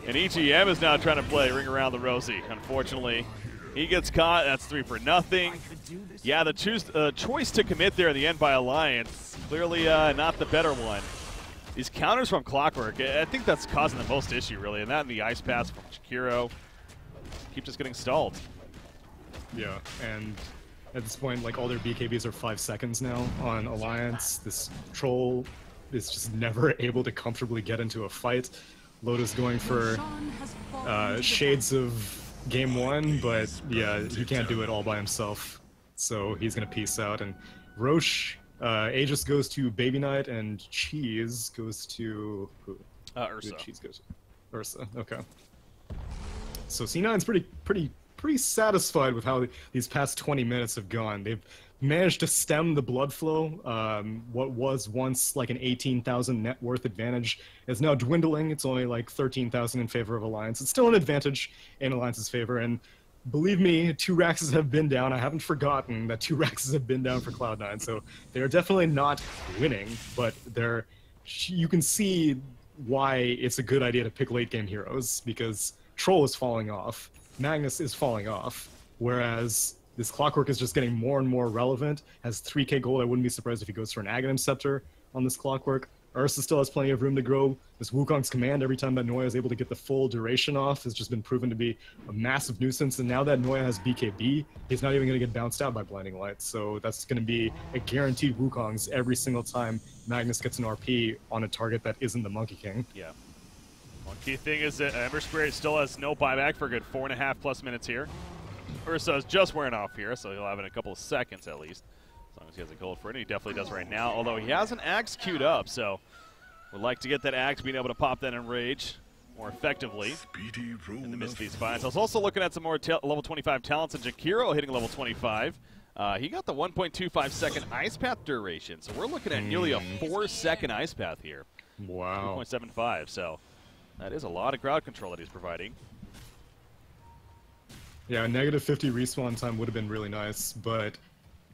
And EGM is now trying to play Ring Around the Rosie. Unfortunately, he gets caught. That's 3 for nothing. Yeah, the choice to commit there in the end by Alliance, clearly not the better one. These counters from Clockwork, I think that's causing the most issue, really, and that and the Ice Pass from Jakiro keep just getting stalled. Yeah, and at this point, like, all their BKBs are 5 seconds now on Alliance. This Troll is just never able to comfortably get into a fight. Loda's going for shades of game 1, but yeah, he can't do it all by himself. So he's gonna peace out, and Roche, Aegis goes to Baby Knight, and Cheese goes to who? Ursa. Cheese goes to Ursa. Okay. So C9's pretty satisfied with how these past 20 minutes have gone. They've managed to stem the blood flow. What was once like an 18,000 net worth advantage is now dwindling. It's only like 13,000 in favor of Alliance. It's still an advantage in Alliance's favor, and believe me, 2 Raxes have been down. I haven't forgotten that 2 Raxes have been down for Cloud9, so they're definitely not winning, but you can see why it's a good idea to pick late game heroes, because Troll is falling off, Magnus is falling off, whereas this Clockwork is just getting more and more relevant, has 3k gold. I wouldn't be surprised if he goes for an Aghanim Scepter on this Clockwork. Ursa still has plenty of room to grow. This Wukong's command, every time that Noya is able to get the full duration off, has just been proven to be a massive nuisance. And now that Noya has BKB, he's not even going to get bounced out by Blinding Light. So that's going to be a guaranteed Wukong's every single time Magnus gets an RP on a target that isn't the Monkey King. Yeah. One key thing is that Ember Spirit still has no buyback for a good 4.5+ minutes here. Ursa is just wearing off here, so he'll have it in a couple of seconds at least. As long as he has a gold for it, and he definitely does right now, although he has an Axe queued up, so would like to get that Axe, being able to pop that Enrage more effectively in the midst of these fights. I was also looking at some more level 25 talents, and Jakiro hitting level 25. He got the 1.25 second Ice Path duration, so we're looking at nearly a 4-second Ice Path here. Wow. 2.75, so that is a lot of crowd control that he's providing. Yeah, a negative 50 respawn time would have been really nice, but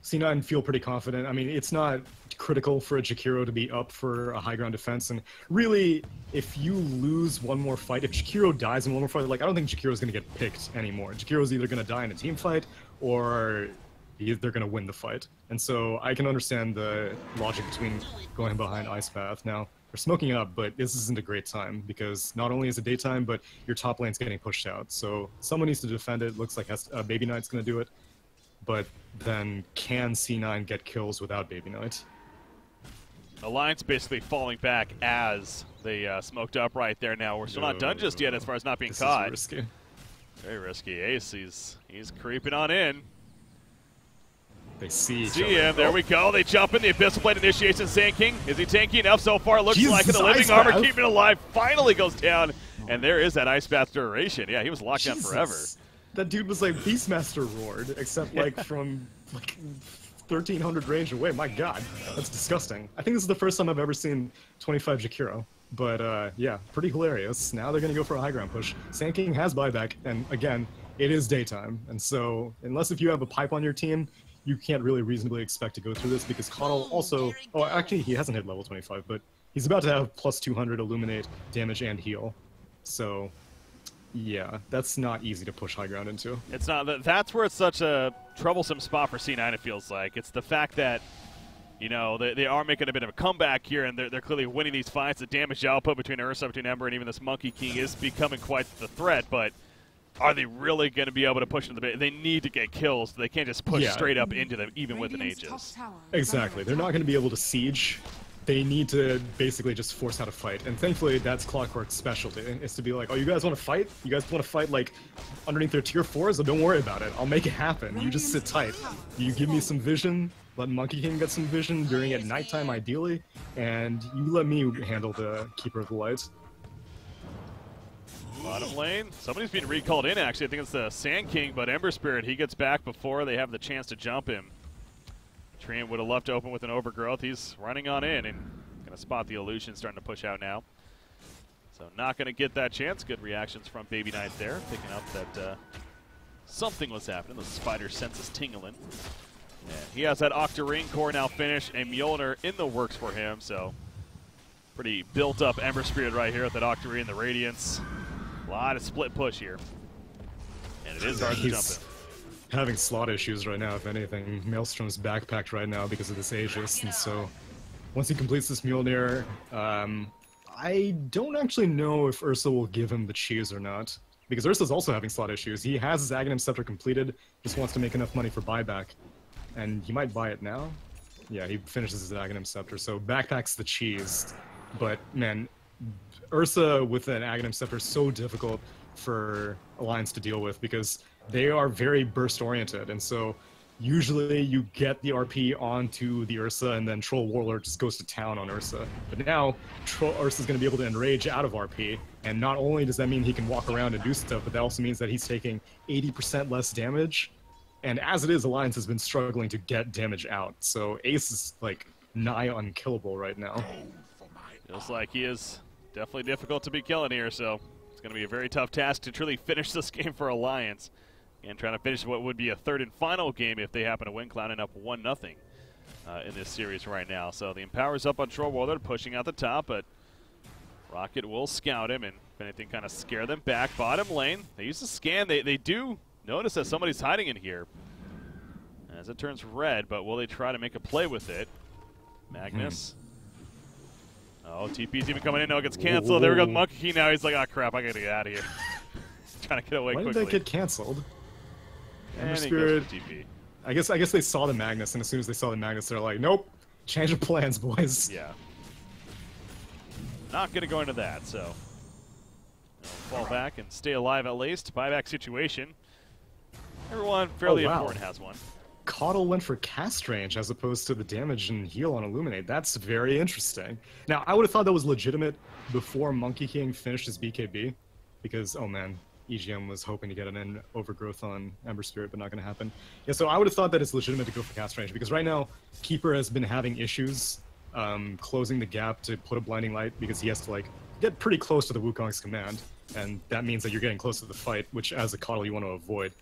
C9 feel pretty confident. I mean, it's not critical for a Jakiro to be up for a high ground defense, and really, if you lose one more fight, if Jakiro dies in one more fight, like, I don't think Jakiro's going to get picked anymore. Jakiro's either going to die in a team fight, or they're going to win the fight. And so I can understand the logic between going behind Ice Path. Now, they're smoking up, but this isn't a great time, because not only is it daytime, but your top lane's getting pushed out. So someone needs to defend it. Looks like Baby Knight's going to do it. But then can C9 get kills without Baby Knight? Alliance basically falling back as they smoked up right there now. We're still not done just yet as far as not being caught. This is risky. Very risky. Ace, he's creeping on in. They see See each him. other. There we go. They jump in. The Abyssal Blade initiation. Sand King. Is he tanky enough so far? Looks Jesus, like it. The living Ice armor Bath. keeping it alive. Finally goes down. And there is that Ice Bath duration. Yeah, he was locked down forever. That dude was like Beastmaster roared, except like from like 1,300 range away. My God, that's disgusting. I think this is the first time I've ever seen 25 Jakiro. But yeah, pretty hilarious. Now they're gonna go for a high ground push. Sand King has buyback, and again, it is daytime, and so unless if you have a pipe on your team, you can't really reasonably expect to go through this because Coddle also. Oh, actually, he hasn't hit level 25, but he's about to have plus 200 illuminate damage and heal. So, yeah, that's not easy to push high ground into. It's not. That's where it's such a troublesome spot for C9. It feels like it's the fact that, you know, they are making a bit of a comeback here, and they're clearly winning these fights. The damage output between Ursa, between Ember, and even this Monkey King is becoming quite the threat. But are they really going to be able to push into the base? They need to get kills. They can't just push straight up into them, even with an Aegis. Exactly. They're not going to be able to siege. They need to basically just force out a fight. And thankfully, that's Clockwork's specialty, is to be like, oh, you guys want to fight? You guys want to fight, like, underneath their tier 4s? So don't worry about it. I'll make it happen. You just sit tight. You give me some vision, let Monkey King get some vision during at nighttime, ideally, and you let me handle the Keeper of the Light. Bottom lane, somebody's being recalled in, actually. I think it's the Sand King, but Ember Spirit, he gets back before they have the chance to jump him. Treant would have left open with an overgrowth. He's running on in and going to spot the illusion starting to push out now. So not going to get that chance. Good reactions from Baby Knight there, picking up that something was happening. The spider senses tingling. And he has that Octarine core now finished, and Mjolnir in the works for him. So pretty built up Ember Spirit right here with that Octarine, the Radiance. A lot of split push here. And it is hard to jump in. Having slot issues right now, if anything. Maelstrom's backpacked right now because of this Aegis, and so once he completes this Mjolnir, I don't actually know if Ursa will give him the cheese or not, because Ursa's also having slot issues. He has his Aghanim Scepter completed, just wants to make enough money for buyback, and he might buy it now. Yeah, he finishes his Aghanim Scepter, so backpack's the cheese. But man, Ursa with an Aghanim Scepter is so difficult for Alliance to deal with because they are very burst oriented, and so usually you get the RP onto the Ursa and then Troll Warlord just goes to town on Ursa. But now Ursa's going to be able to enrage out of RP, and not only does that mean he can walk around and do stuff, but that also means that he's taking 80% less damage. And as it is, Alliance has been struggling to get damage out, so Ace is like nigh unkillable right now. Feels like he is definitely difficult to be killing here, so it's going to be a very tough task to truly finish this game for Alliance. And trying to finish what would be a third and final game if they happen to win, Cloud9 up 1-0 in this series right now. So the Empower's up on Troll Warlord, pushing out the top, but Rocket will scout him and, if anything, kind of scare them back. Bottom lane, they use the scan. They do notice that somebody's hiding in here as it turns red, but will they try to make a play with it? Magnus. Oh, TP's even coming in. No, it gets canceled. There we go, Monkey King now. He's like, oh, crap, I got to get out of here. Trying to get away quickly. Why did that get canceled? And Spirit. TP. I guess they saw the Magnus, and as soon as they saw the Magnus, they're like, nope, change of plans, boys. Yeah. Not going to go into that, so they'll fall back and stay alive at least. Buyback situation. Everyone fairly important has one. Coddle went for cast range as opposed to the damage and heal on Illuminate. That's very interesting. Now, I would have thought that was legitimate before Monkey King finished his BKB, because, oh man, EGM was hoping to get an overgrowth on Ember Spirit, but not going to happen. Yeah, so I would have thought that it's legitimate to go for cast range, because right now, Keeper has been having issues closing the gap to put a Blinding Light, because he has to, like, get pretty close to the Wukong's command, and that means that you're getting close to the fight, which, as a Coddle, you want to avoid.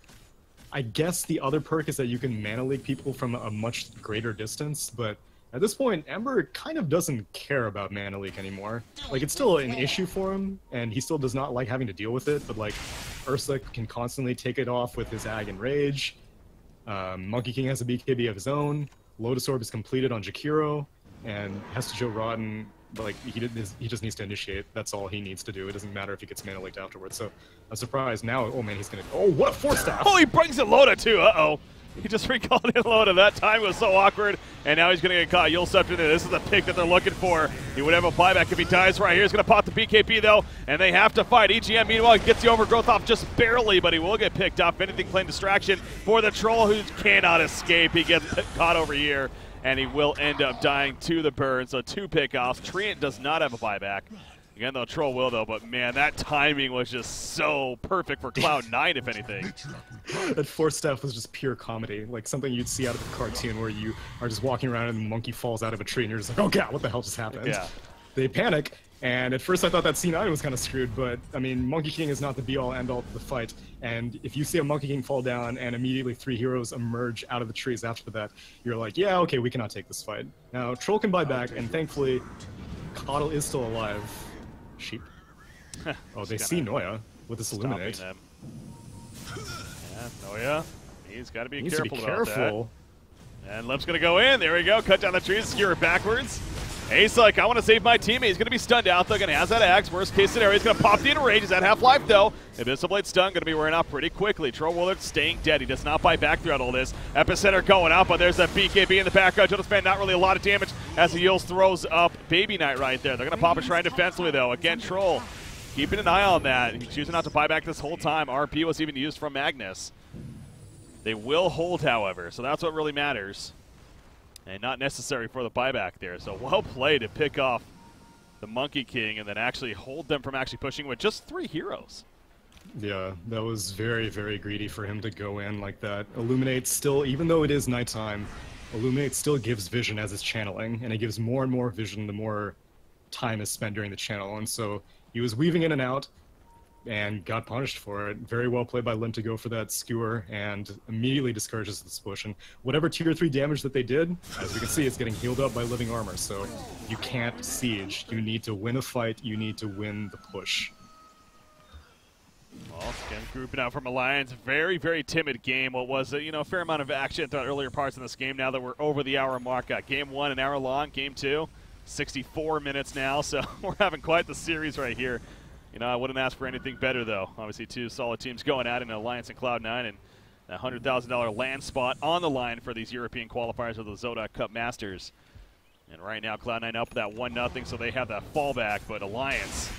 I guess the other perk is that you can Mana Leak people from a much greater distance, but at this point, Ember kind of doesn't care about Mana Leak anymore. Like, it's still an issue for him, and he still does not like having to deal with it, but, like, Ursa can constantly take it off with his Ag and Rage. Monkey King has a BKB of his own. Lotus Orb is completed on Jakiro, and Hestajo Rotten, like, he just needs to initiate. That's all he needs to do. It doesn't matter if he gets Mana Leaked afterwards, so I'm surprised now. Oh, man, he's gonna... Oh, what a Force Staff! Oh, he brings a Loda, too! Uh-oh. He just recalled in loaded. That time was so awkward, and now he's going to get caught. You'll step in there. This is the pick that they're looking for. He would have a buyback if he dies right here. He's going to pop the BKB, though, and they have to fight. EGM, meanwhile, gets the overgrowth off just barely, but he will get picked up. If anything, playing distraction for the troll, who cannot escape. He gets caught over here, and he will end up dying to the burn. So 2 pickoffs. Treant does not have a buyback. Again, though, Troll will, though, but man, that timing was just so perfect for Cloud9, if anything. That 4-step was just pure comedy, like something you'd see out of a cartoon where you are just walking around and the monkey falls out of a tree and you're just like, oh god, what the hell just happened? Yeah. They panic, and at first I thought that C9 was kind of screwed, but I mean, Monkey King is not the be-all, end-all to the fight, and if you see a Monkey King fall down and immediately 3 heroes emerge out of the trees after that, you're like, yeah, okay, we cannot take this fight. Now, Troll can buy back, and thankfully, Coddle is still alive. Sheep. Oh, they see Noya with this Illuminate. Yeah, Noya. He's got to be Needs careful to be about careful. that. And Lep's going to go in. There we go. Cut down the trees, skewer it backwards. Ace like, I want to save my teammate. He's going to be stunned out, though. Going to have that axe. Worst case scenario, he's going to pop the enrage. He's at half-life, though. Abyssal Blade stun going to be wearing off pretty quickly. Troll Willard staying dead. He does not buy back throughout all this. Epicenter going out, but there's that BKB in the background. Jonas Fan, not really a lot of damage as the Eels throws up Baby Knight right there. They're going to pop a Shrine defensively, though. Again, Troll keeping an eye on that. He's choosing not to buy back this whole time. RP was even used from Magnus. They will hold, however, so that's what really matters. And not necessary for the buyback there. So well played to pick off the Monkey King and then actually hold them from actually pushing with just 3 heroes. Yeah, that was very, very greedy for him to go in like that. Illuminate still, even though it is nighttime, Illuminate still gives vision as it's channeling, and it gives more and more vision the more time is spent during the channel. And so he was weaving in and out and got punished for it. Very well played by Lim to go for that skewer and immediately discourages this push. And whatever tier 3 damage that they did, as we can see, it's getting healed up by living armor. So you can't siege. You need to win a fight. You need to win the push. Well, again, grouping out from Alliance. Very, very timid game. What was a fair amount of action throughout earlier parts in this game. Now that we're over the hour mark, game 1 an hour long. Game 2, 64 minutes now. So we're having quite the series right here. I wouldn't ask for anything better, though. Obviously, 2 solid teams going at it in Alliance and Cloud9, and a $100,000 land spot on the line for these European qualifiers of the ZOTAC Cup Masters. And right now, Cloud9 up that 1-0, so they have that fallback. But Alliance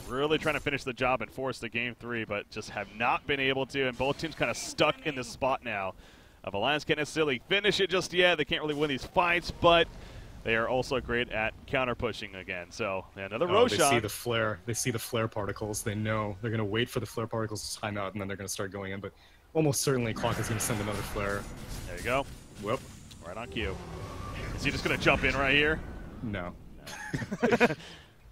really trying to finish the job and force the game 3, but just have not been able to. And both teams kind of stuck in this spot now. Alliance can't necessarily finish it just yet. They can't really win these fights, but they are also great at counter pushing again. So another Roshan. They see the flare. They see the flare particles. They know they're going to wait for the flare particles to time out, and then they're going to start going in. But almost certainly, Clock is going to send another flare. There you go. Whoop. Right on cue. Is he just going to jump in right here? No.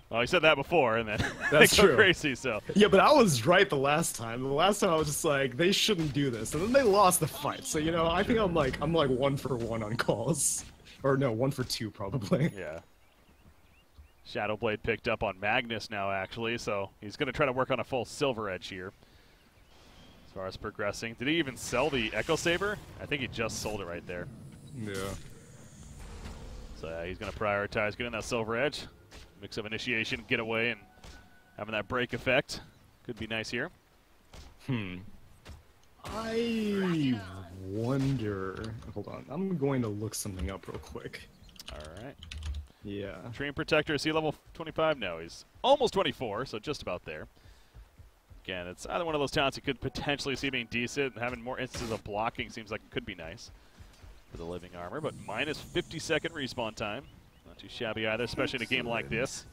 Well, he said that before, and then That's they go true. crazy. So Yeah, but I was right the last time. The last time I was just like, they shouldn't do this, and then they lost the fight. So I think I'm like 1 for 1 on calls. Or no, 1 for 2 probably. yeah. Shadowblade picked up on Magnus now, actually, so he's going to try to work on a full Silver Edge here. As far as progressing. Did he even sell the Echo Saber? I think he just sold it right there. Yeah. So yeah, he's going to prioritize getting that Silver Edge. Mix of initiation, get away, and having that break effect. Could be nice here. I wonder... Hold on. I'm going to look something up real quick. All right. Yeah. Train Protector, is he level 25? No, he's almost 24, so just about there. Again, it's either one of those talents you could potentially see being decent, and having more instances of blocking seems like it could be nice for the living armor, but minus 50-second respawn time. Not too shabby either, especially in a game like this.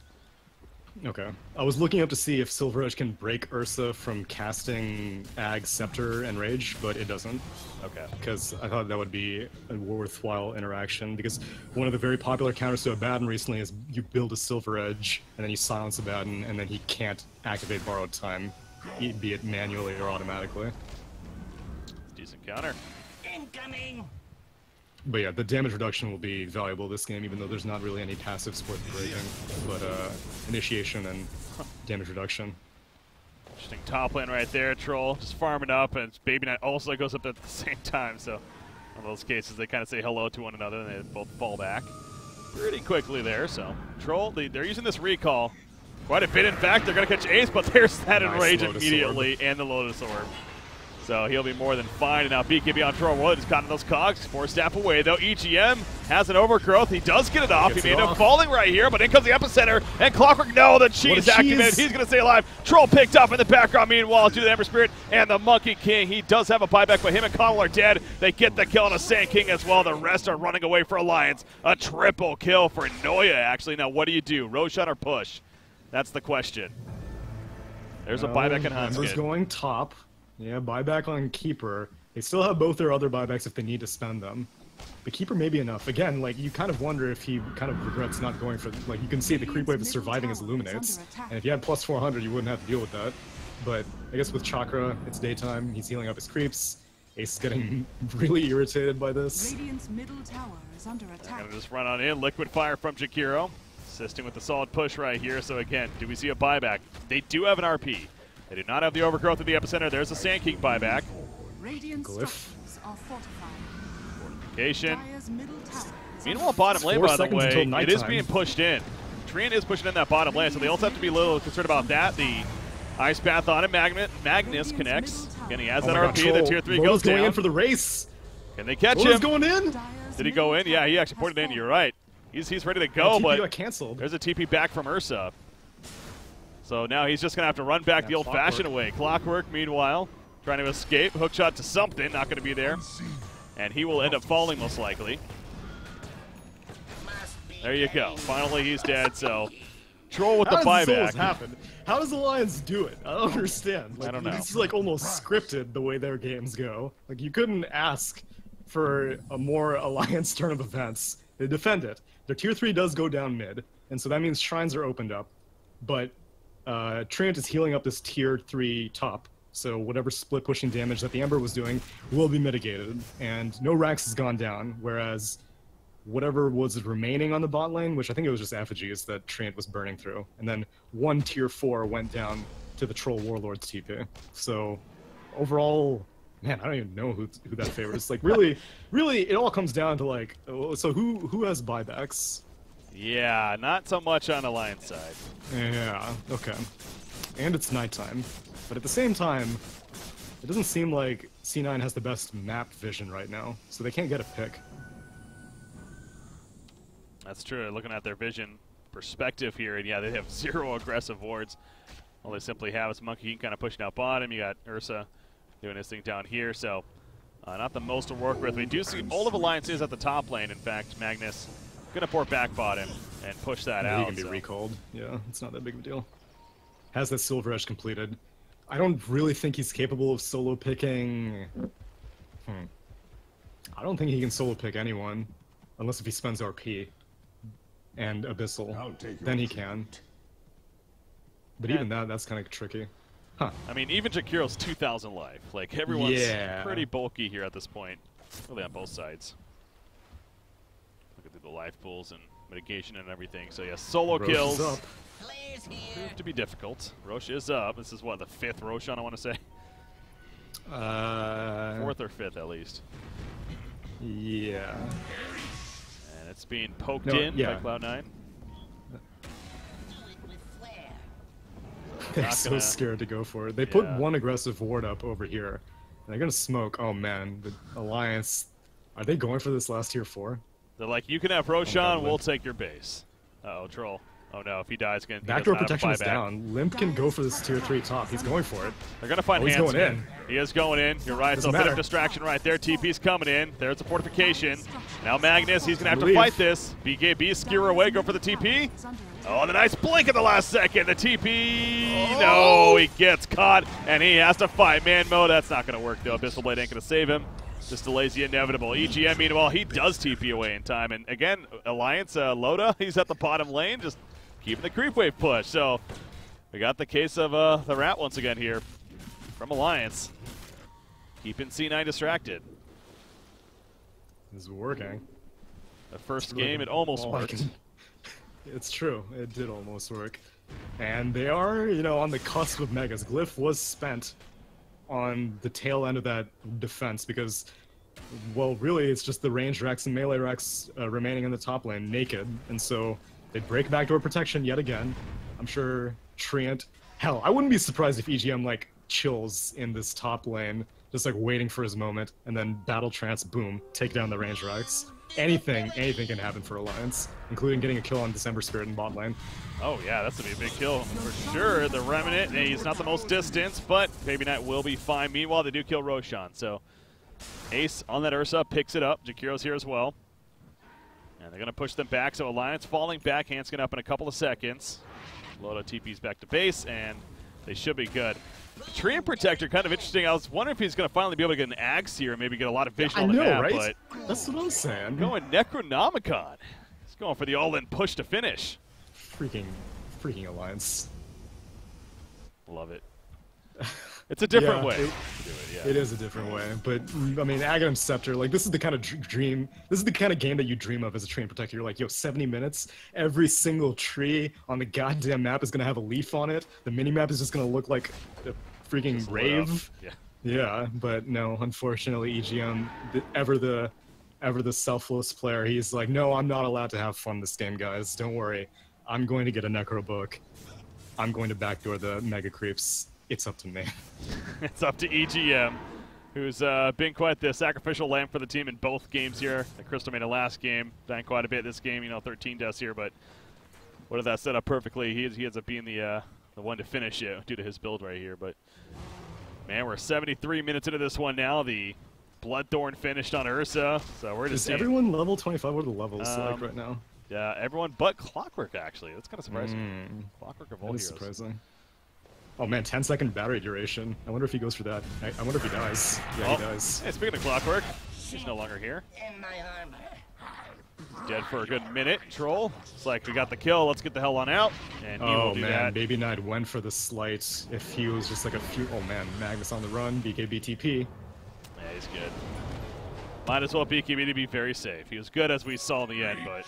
Okay. I was looking up to see if Silver Edge can break Ursa from casting Ag, Scepter, and Rage, but it doesn't. Okay. Because I thought that would be a worthwhile interaction, because one of the very popular counters to Abaddon recently is you build a Silver Edge, and then you silence Abaddon, and then he can't activate Borrowed Time, be it manually or automatically. Decent counter. Incoming! But yeah, the damage reduction will be valuable this game, even though there's not really any passives worth breaking. But initiation and damage reduction. Interesting top lane right there, Troll. Just farming up, and Baby Knight also goes up at the same time. So in those cases, they kind of say hello to one another, and they both fall back pretty quickly there. So Troll, they're using this recall quite a bit. In fact, they're going to catch Ace, but there's that Nice enrage Lotus immediately, and the Lotus Orb. So he'll be more than fine. And now BKB on Troll Wood is caught in those cogs. 4 step away, though. EGM has an overgrowth. He does get it off. He may end up falling right here, but in comes the epicenter. And Clockwork, no, the cheese activated. He's going to stay alive. Troll picked up in the background, meanwhile, due to the Ember Spirit and the Monkey King. He does have a buyback, but him and Connell are dead. They get the kill on a Sand King as well. The rest are running away for Alliance. A triple kill for Noya, actually. Now, what do? Roshan or push? That's the question. There's a buyback in Hanskid. Ember's going top. Yeah, buyback on Keeper. They still have both their other buybacks if they need to spend them. The Keeper may be enough. Again, like, you kind of wonder if he kind of regrets not going for... Like, you can see the creep wave is surviving as Illuminates. And if you had plus 400, you wouldn't have to deal with that. But I guess with Chakra, it's daytime. He's healing up his creeps. Ace is getting really irritated by this. Radiant's middle tower is under They're attack. going to just run on in. Liquid Fire from Jakiro. Assisting with the solid push right here. So again, do we see a buyback? They do have an RP. They do not have the overgrowth of the epicenter. There's a Sand King buyback. Radiant Glyph. structures are fortified. Fortification. Dire's middle tower is Meanwhile, bottom lane, 4 by the seconds way, until it is nighttime. being pushed in. Treant is pushing in that bottom lane, so they also have to be a little concerned about that. The Ice Path on him. Magnus connects. Again, he has that RP. The tier 3 goes going down. in for the race. Can they catch Loda's him? going in. Dire's Did he go in? middle Yeah, he tower actually has ported in. fallen. You're right. He's ready to go, TP but got canceled. there's a TP back from Ursa. So now he's just going to have to run back the old-fashioned way. Clockwork, meanwhile, trying to escape. Hookshot to something. Not going to be there. And he will end up falling, most likely. There you go. Finally, he's dead, so... Troll with the How does this buyback. always happen? How does Alliance do it? I don't understand. Like, I don't know. It's like almost scripted the way their games go. Like, you couldn't ask for a more Alliance turn of events. They defend it. Their tier 3 does go down mid, and so that means shrines are opened up. But Treant is healing up this tier 3 top, so whatever split pushing damage that the Ember was doing will be mitigated. And no Rax has gone down, whereas whatever was remaining on the bot lane, which I think it was just effigies that Treant was burning through, and then one tier 4 went down to the Troll Warlord's TP. So overall, man, I don't even know who that favors. It's like really, it all comes down to like, so who has buybacks? Yeah, not so much on Alliance side. Yeah, okay. And it's nighttime. But at the same time, it doesn't seem like C9 has the best map vision right now, so they can't get a pick. That's true. Looking at their vision perspective here, and yeah, they have 0 aggressive wards. All they simply have is Monkey King kind of pushing out bottom. You got Ursa doing his thing down here, so not the most to work with. We do see all of Alliance is at the top lane. In fact, Magnus gonna port back bottom and push that out. He can be recalled. Yeah, it's not that big of a deal. Has that Silver Edge completed. I don't really think he's capable of solo picking. I don't think he can solo pick anyone, unless if he spends RP and Abyssal, then he can. But even that's kind of tricky. Huh. I mean, even Jakiro's 2,000 life. Like, everyone's Yeah. pretty bulky here at this point, really on both sides. Look at the life pools and mitigation and everything. So yeah, solo Roche is kills up. prove to be difficult. Roche is up. This is what, the 5th Roshan, I want to say? 4th or 5th at least. Yeah. And it's being poked No, in yeah. by Cloud9. They're Not so gonna- scared to go for it. They put Yeah. one aggressive ward up over here. And they're gonna smoke. Oh man, the Alliance. Are they going for this last tier 4? They're like, you can have Roshan, God, we'll Limp. take your base. Uh-oh, Troll. Oh no, if he dies, he Backdoor does not have a protection is buyback. down. Limp can go for this tier 3 top. He's going for it. They're going to find Oh, he's going Handsman. He is going in. You're right. Doesn't So a bit of matter. distraction right there. TP's coming in. There's a fortification. Now Magnus, he's going to have to Leave. fight this. BKB skewer away, go for the TP. Oh, the nice blink at the last second. The TP. No, he gets caught, and he has to fight man mode. That's not going to work, though. Abyssal Blade ain't going to save him. Just delays the inevitable. EGM, meanwhile, he does TP away in time. And again, Alliance, Loda, he's at the bottom lane, just keeping the creep wave push. So we got the case of the rat once again here from Alliance. Keeping C9 distracted. This is working. The first It's really game, it almost all I worked. can- It's true. It did almost work. And they are, on the cusp of megas. Glyph was spent on the tail end of that defense because, well, really, it's just the range Rex and melee Rex remaining in the top lane naked. And so they break backdoor protection yet again. I'm sure Treant... Hell, I wouldn't be surprised if EGM, chills in this top lane just like waiting for his moment, and then Battle Trance, boom, take down the range racks. Anything can happen for Alliance, including getting a kill on December Spirit in bot lane. Oh yeah, that's gonna be a big kill for sure. The Remnant, he's not the most distance, but Baby Knight will be fine. Meanwhile, they do kill Roshan, so Ace on that Ursa picks it up. Jakiro's here as well. And they're gonna push them back, so Alliance falling back, Hanskin up in a couple of seconds. Loda TP's back to base, and they should be good. Tree and Protector, kind of interesting. I was wondering if he's going to finally be able to get an Axe here and maybe get a lot of vision on the map. Right? But that's what I'm saying. Going Necronomicon. He's going for the all-in push to finish. Freaking Alliance. Love it. It's a different way. It is a different way, but I mean, Aghanim Scepter, like this is the kind of dream. This is the kind of game that you dream of as a Tree and Protector. You're like, yo, 70 minutes, every single tree on the goddamn map is gonna have a leaf on it. The mini map is just gonna look like a freaking rave. Yeah, but no, unfortunately, EGM, ever the selfless player, he's like, no, I'm not allowed to have fun this game, guys. Don't worry, I'm going to get a Necro book. I'm going to backdoor the Mega Creeps. It's up to me. It's up to EGM, who's been quite the sacrificial lamb for the team in both games here. The Crystal made a last game, done quite a bit this game, 13 deaths here, but what did that set up perfectly? He ends up being the one to finish it due to his build right here. But man, we're 73 minutes into this one now. The Bloodthorn finished on Ursa, so we're just. Is everyone level 25? What are the levels like right now? Yeah, everyone but Clockwork actually. That's kind of surprising. Clockwork of all heroes. That is surprising. Oh man, 10-second battery duration. I wonder if he goes for that. I wonder if he dies. Yeah, he dies. Hey, speaking of Clockwork, he's no longer here. Dead for a good minute. Troll. It's like we got the kill. Let's get the hell on out. And he will do that. Baby Knight went for the slight. If he was just like a few. Oh man, Magnus on the run. BKB-TP. Yeah, he's good. Might as well BKB to be very safe. He was good as we saw in the end, but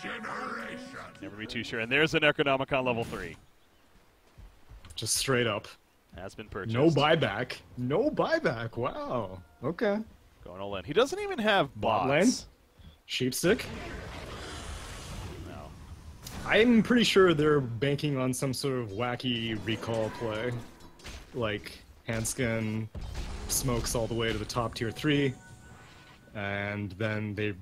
never be too sure. And there's the Necronomicon level 3. Just straight up. Has been purchased. No buyback. No buyback. Wow. Okay. Going all in. He doesn't even have bots. Bot lane. Sheepstick. No. I'm pretty sure they're banking on some sort of wacky recall play. Like, Hanskin smokes all the way to the top tier 3. And then they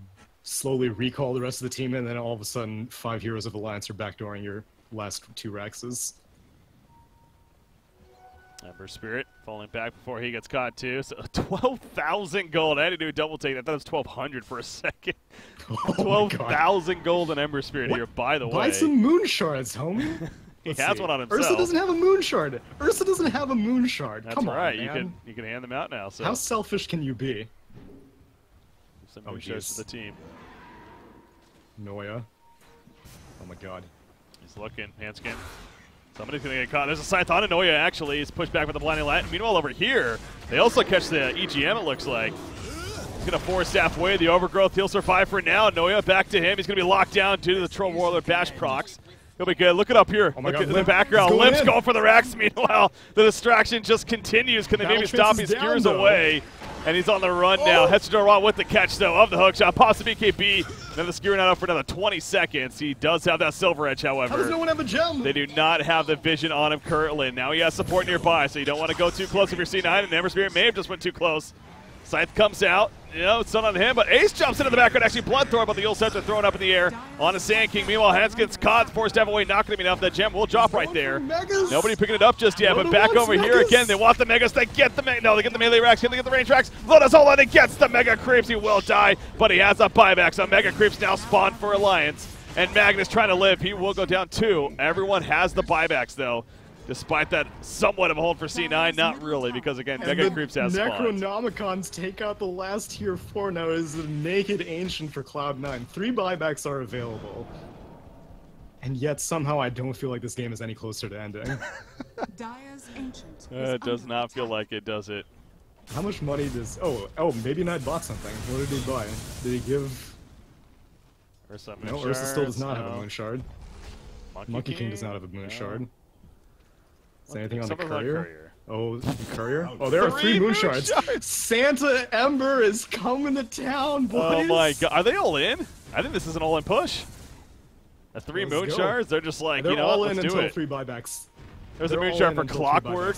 slowly recall the rest of the team, and then all of a sudden, 5 Heroes of Alliance are backdooring your last 2 Raxes. Ember Spirit falling back before he gets caught too. So 12,000 gold. I had to do a double take. I thought it was 1,200 for a second. 12,000 gold in Ember Spirit here, by the way. Buy some moon shards, homie. He has one on himself. Ursa doesn't have a moon shard. Ursa doesn't have a moon shard. That's Come right. on, man. You can hand them out now. So how selfish can you be? Some moon shards to the team. Noya. Oh my god. He's looking. Hanskin. Somebody's going to get caught. There's a Scythe on Noya, actually. He's pushed back with the Blinding Light. Meanwhile, over here, they also catch the EGM, it looks like. He's going to force halfway. The Overgrowth, he'll survive for now. Noya back to him. He's going to be locked down due to the Troll Warlord Bash procs. He'll be good. Look it up here. Oh my Look god, at the background. Limp's going for the racks. Meanwhile, the distraction just continues. Can they maybe stop? He skewers away. And he's on the run now. Hetzer with the catch, though, of the hook shot. Pops the BKB. Then the skewer not up for another 20 seconds. He does have that Silver Edge, however. How does no one have a gem? They do not have the vision on him currently. Now he has support nearby, so you don't want to go too close if you're C9. And Ember Spirit may have just went too close. Scythe comes out. It's not on him, but Ace jumps into the background. Actually, Bloodthorn, but the Ult Scepter thrown up in the air on a Sand King. Meanwhile, Hans gets caught, forced to have away, not going to be enough. That gem will drop right there. Nobody picking it up just yet, but back over here again. They want the Megas. They get the no, they get the melee racks. They get the range racks. Loda's all in. He gets the Mega Creeps. He will die, but he has a buyback. So Mega Creeps now spawn for Alliance. And Magnus trying to live. He will go down 2. Everyone has the buybacks, though. Despite that somewhat of a hold for C9, not really, because again, Mega Creeps has spawned. Necronomicons take out the last tier 4 now is the Naked Ancient for Cloud9. 3 buybacks are available. And yet somehow I don't feel like this game is any closer to ending. Dire's Ancient It does not feel like it, does it? How much money does... Oh, maybe Knight bought something. What did he buy? Did he give... Ursa No, Ursa still does not have a Moon Shard. Monkey King does not have a Moon Shard. Is there anything on the Courier? Oh, the Courier? Oh, there are 3 Moon Shards. Santa Ember is coming to town, boys! Oh my god, are they all in? I think this is an all-in push. The 3 Moon Shards, they're just like, they're you know all what, in let's do until it. 3 buybacks. There's a Moon Shard for Clockwork.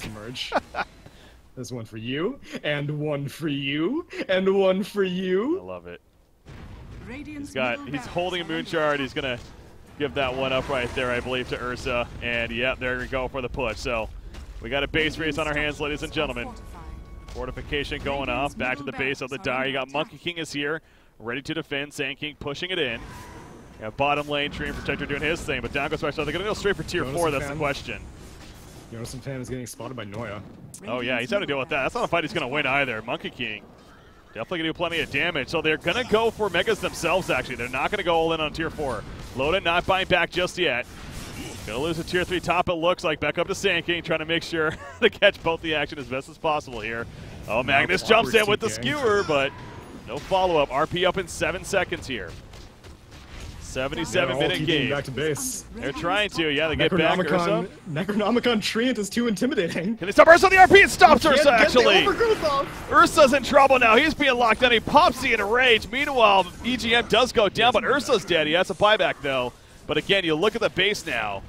There's one for you, and one for you, and one for you. I love it. Radiant's He's holding a moon shard. He's gonna give that one up right there, I believe, to Ursa. And yep, there we go for the push. So we got a base race on our hands, ladies and gentlemen. Fortification going off. Back to the base of the Dire. You got Monkey King is here, ready to defend. Sand King pushing it in. You got bottom lane, Treant Protector doing his thing, but down goes Special. They're gonna go straight for tier 4. That's the question. Jonas Fan is getting spotted by Noya. Oh yeah, he's having to deal with that. That's not a fight he's gonna win either. Monkey King definitely gonna do plenty of damage. So they're gonna go for Megas themselves, actually. They're not gonna go all in on tier 4. Loda not buying back just yet. Gonna lose a tier 3 top, it looks like. Back up to Sand King, trying to make sure to catch both the action as best as possible here. Oh, Magnus jumps in with the skewer, but no follow-up. RP up in 7 seconds here. 77-minute game. Back to base. They're trying to, yeah, they get back Ursa. Necronomicon Treant is too intimidating. Can they stop Ursa? The RP it stops Ursa, actually. Off. Ursa's in trouble now. He's being locked down. He pops in a rage. Meanwhile, EGM does go down, but Ursa's dead. He has a buyback, though. But again, you look at the base now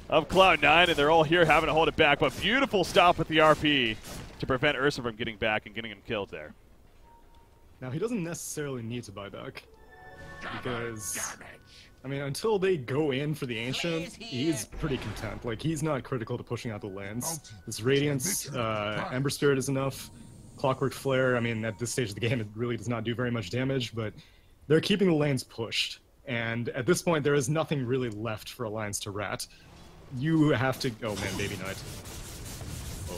of Cloud9, and they're all here having to hold it back. But beautiful stop with the RP to prevent Ursa from getting back and getting him killed there. Now, he doesn't necessarily need to buy back. Because, I mean, until they go in for the Ancient, he's pretty content. Like, he's not critical to pushing out the lands. This Radiance, Ember Spirit is enough. Clockwork Flare, I mean, at this stage of the game, it really does not do very much damage, but they're keeping the lanes pushed. And at this point, there is nothing really left for Alliance to rat. You have to... Oh, man, Baby Knight.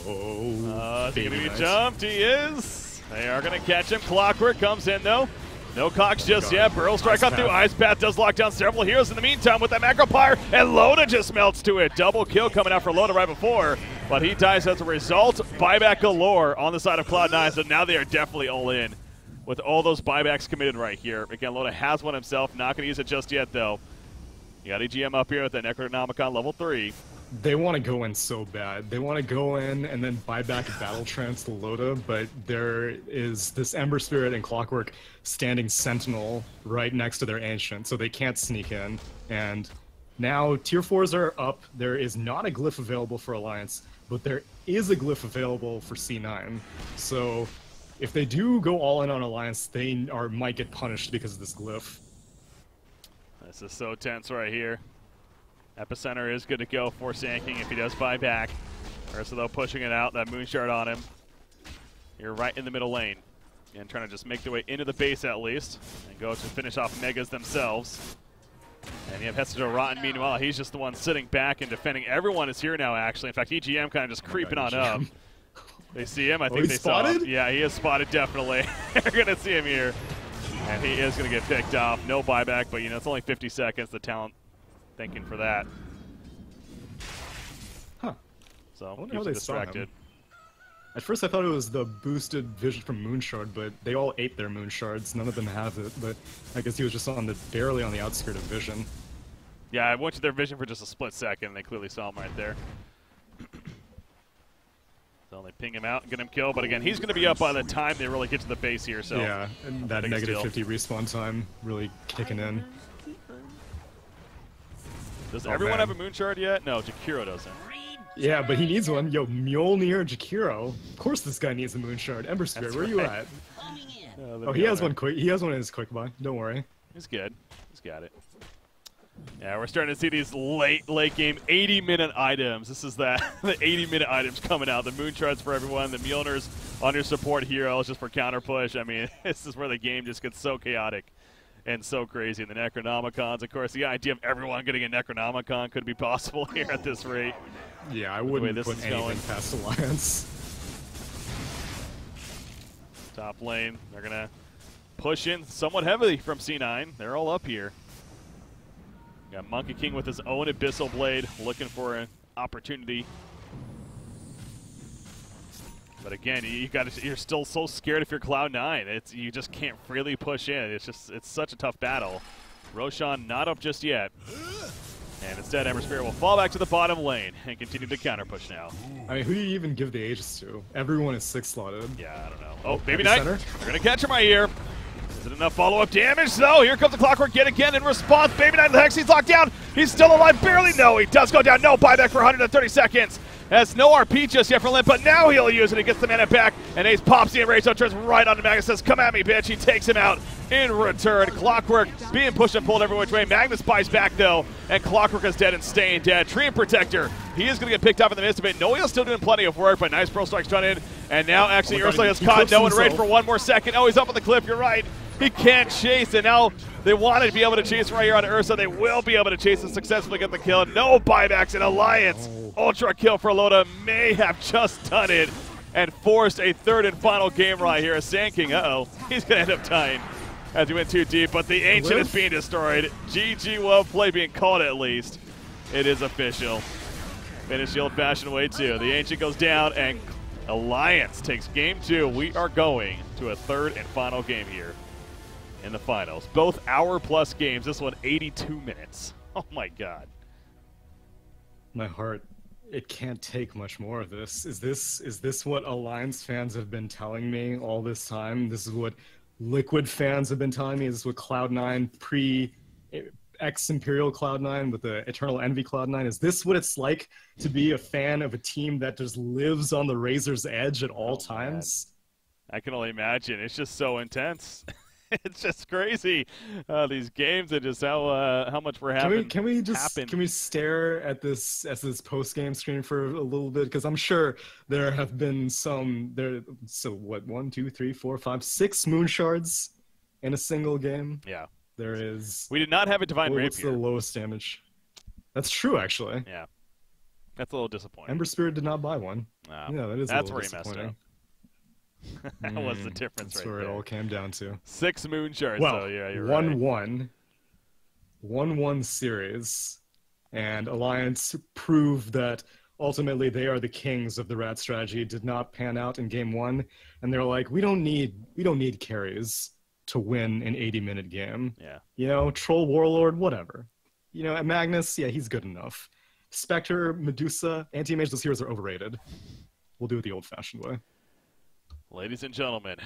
Oh, Baby Knight. Jumped, he is. They are going to catch him. Clockwork comes in, though. No cocks just yet. Burrow strike out through. Ice Path does lock down several heroes in the meantime with that Macro Pyre, and Loda just melts to it. Double kill coming out for Loda right before, but he dies as a result. Buyback galore on the side of Cloud9, so now they are definitely all in with all those buybacks committed right here. Again, Loda has one himself. Not going to use it just yet, though. You got EGM up here with that Necronomicon level 3. They want to go in so bad. They want to go in and then buy back a Battle Trance to Loda, but there is this Ember Spirit and Clockwork standing sentinel right next to their Ancient, so they can't sneak in. And now tier 4s are up. There is not a glyph available for Alliance, but there is a glyph available for C9. So if they do go all in on Alliance, they might get punished because of this glyph. This is so tense right here. Epicenter is good to go for Sand King if he does buy back. Ursa, though, pushing it out. That moon shard on him. You're right in the middle lane. And trying to just make their way into the base at least. And go to finish off Megas themselves. And you have Hester Rotten. Meanwhile, he's just the one sitting back and defending. Everyone is here now, actually. In fact, EGM kind of just creeping on up. They see him. I think they saw him. Yeah, he is spotted, definitely. They're going to see him here. And he is going to get picked off. No buyback, but, you know, it's only 50 seconds. The talent thinking for that. Huh. So, I wonder how they distracted. At first I thought it was the boosted vision from Moonshard, but they all ate their Moonshards. None of them have it, but I guess he was just barely on the outskirt of vision. Yeah, I went to their vision for just a split second, and they clearly saw him right there. So they ping him out and get him killed, but again, he's going to be up by the time they really get to the base here, so... Yeah, and that negative 50 respawn time really kicking in. Does everyone have a Moonshard yet? No, Jakiro doesn't. Yeah, but he needs one. Yo, Mjolnir, Jakiro. Of course this guy needs a Moonshard. Ember Spirit, where are you at? Oh, he has one quick. He has one in his quick buy. Don't worry. He's good. He's got it. Yeah, we're starting to see these late game 80-minute items. This is the 80-minute items coming out. The Moonshards for everyone. The Mjolnirs on your support heroes just for counter push. I mean, this is where the game just gets so chaotic and so crazy. And the Necronomicons, of course, the idea of everyone getting a Necronomicon could be possible here at this rate. Yeah, I wouldn't put anything past Alliance. Top lane, they're going to push in somewhat heavily from C9. They're all up here. Got Monkey King with his own Abyssal Blade, looking for an opportunity. But again, you're still so scared if you're Cloud9. You just can't freely push in. It's such a tough battle. Roshan not up just yet. And instead, Ember Spirit will fall back to the bottom lane and continue to counter push now. I mean, who do you even give the Aegis to? Everyone is 6-slotted. Yeah, I don't know. Oh, Baby Knight. They're going to catch him right here. Is it enough follow-up damage, though? Here comes the Clockwork yet again in response. Baby Knight, the Hex, he's locked down. He's still alive, barely. No, he does go down. No buyback for 130 seconds. Has no RP just yet for Limp, but now he'll use it. He gets the mana back, and Ace pops the enrage, so turns right onto Magnus, says, come at me, bitch. He takes him out in return. Clockwork being pushed and pulled every which way. Magnus buys back, though, and Clockwork is dead and staying dead. Treant Protector, he is going to get picked up in the midst of it. Noel's still doing plenty of work, but nice Pearl Strike's trying in, and now actually Ursula has caught no enrage for one more second. Oh, he's up on the cliff, you're right. He can't chase, and now they wanted to be able to chase right here on Ursa. They will be able to chase and successfully get the kill. No buybacks in Alliance. Ultra kill for Loda may have just done it and forced a third and final game right here. Sand King, he's going to end up tying as he went too deep, but the Ancient is being destroyed. GG, well played, being called at least. It is official. Finish the old-fashioned way, too. The Ancient goes down, and Alliance takes game 2. We are going to a third and final game here in the finals. Both hour-plus games. This one, 82 minutes. Oh, my God. My heart, it can't take much more of this. Is this what Alliance fans have been telling me all this time? This is what Liquid fans have been telling me? Is this what Cloud9 pre-ex-Imperial Cloud9 with the Eternal Envy Cloud9? Is this what it's like to be a fan of a team that just lives on the razor's edge at all times? Man. I can only imagine. It's just so intense. It's just crazy, these games and just how much we're having. Can we stare at this post game screen for a little bit? Because I'm sure there have been some there. So what? 1, 2, 3, 4, 5, 6 moon shards in a single game. Yeah, there is. We did not have a divine rapier. What's the lowest damage? That's true, actually. Yeah, that's a little disappointing. Ember Spirit did not buy one. Yeah, that is. That's a where little he messed up. That was the difference. That's right where there. it all came down to. 6 moon shards. Well, so yeah, you're 1-1, 1-1 series, and Alliance proved that ultimately they are the kings of the rat strategy. It did not pan out in game 1, and they're like, we don't need carries to win an 80-minute game. Yeah. You know, Troll Warlord, whatever. You know, Magnus, yeah, he's good enough. Spectre, Medusa, Anti-Mage, those heroes are overrated. We'll do it the old-fashioned way. Ladies and gentlemen,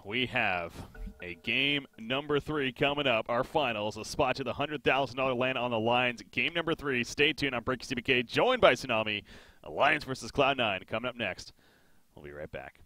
we have a game number 3 coming up. Our finals, a spot to the $100,000 land on the lines. Game number 3. Stay tuned on Breaking CBK, joined by Tsunami. Alliance versus Cloud9 coming up next. We'll be right back.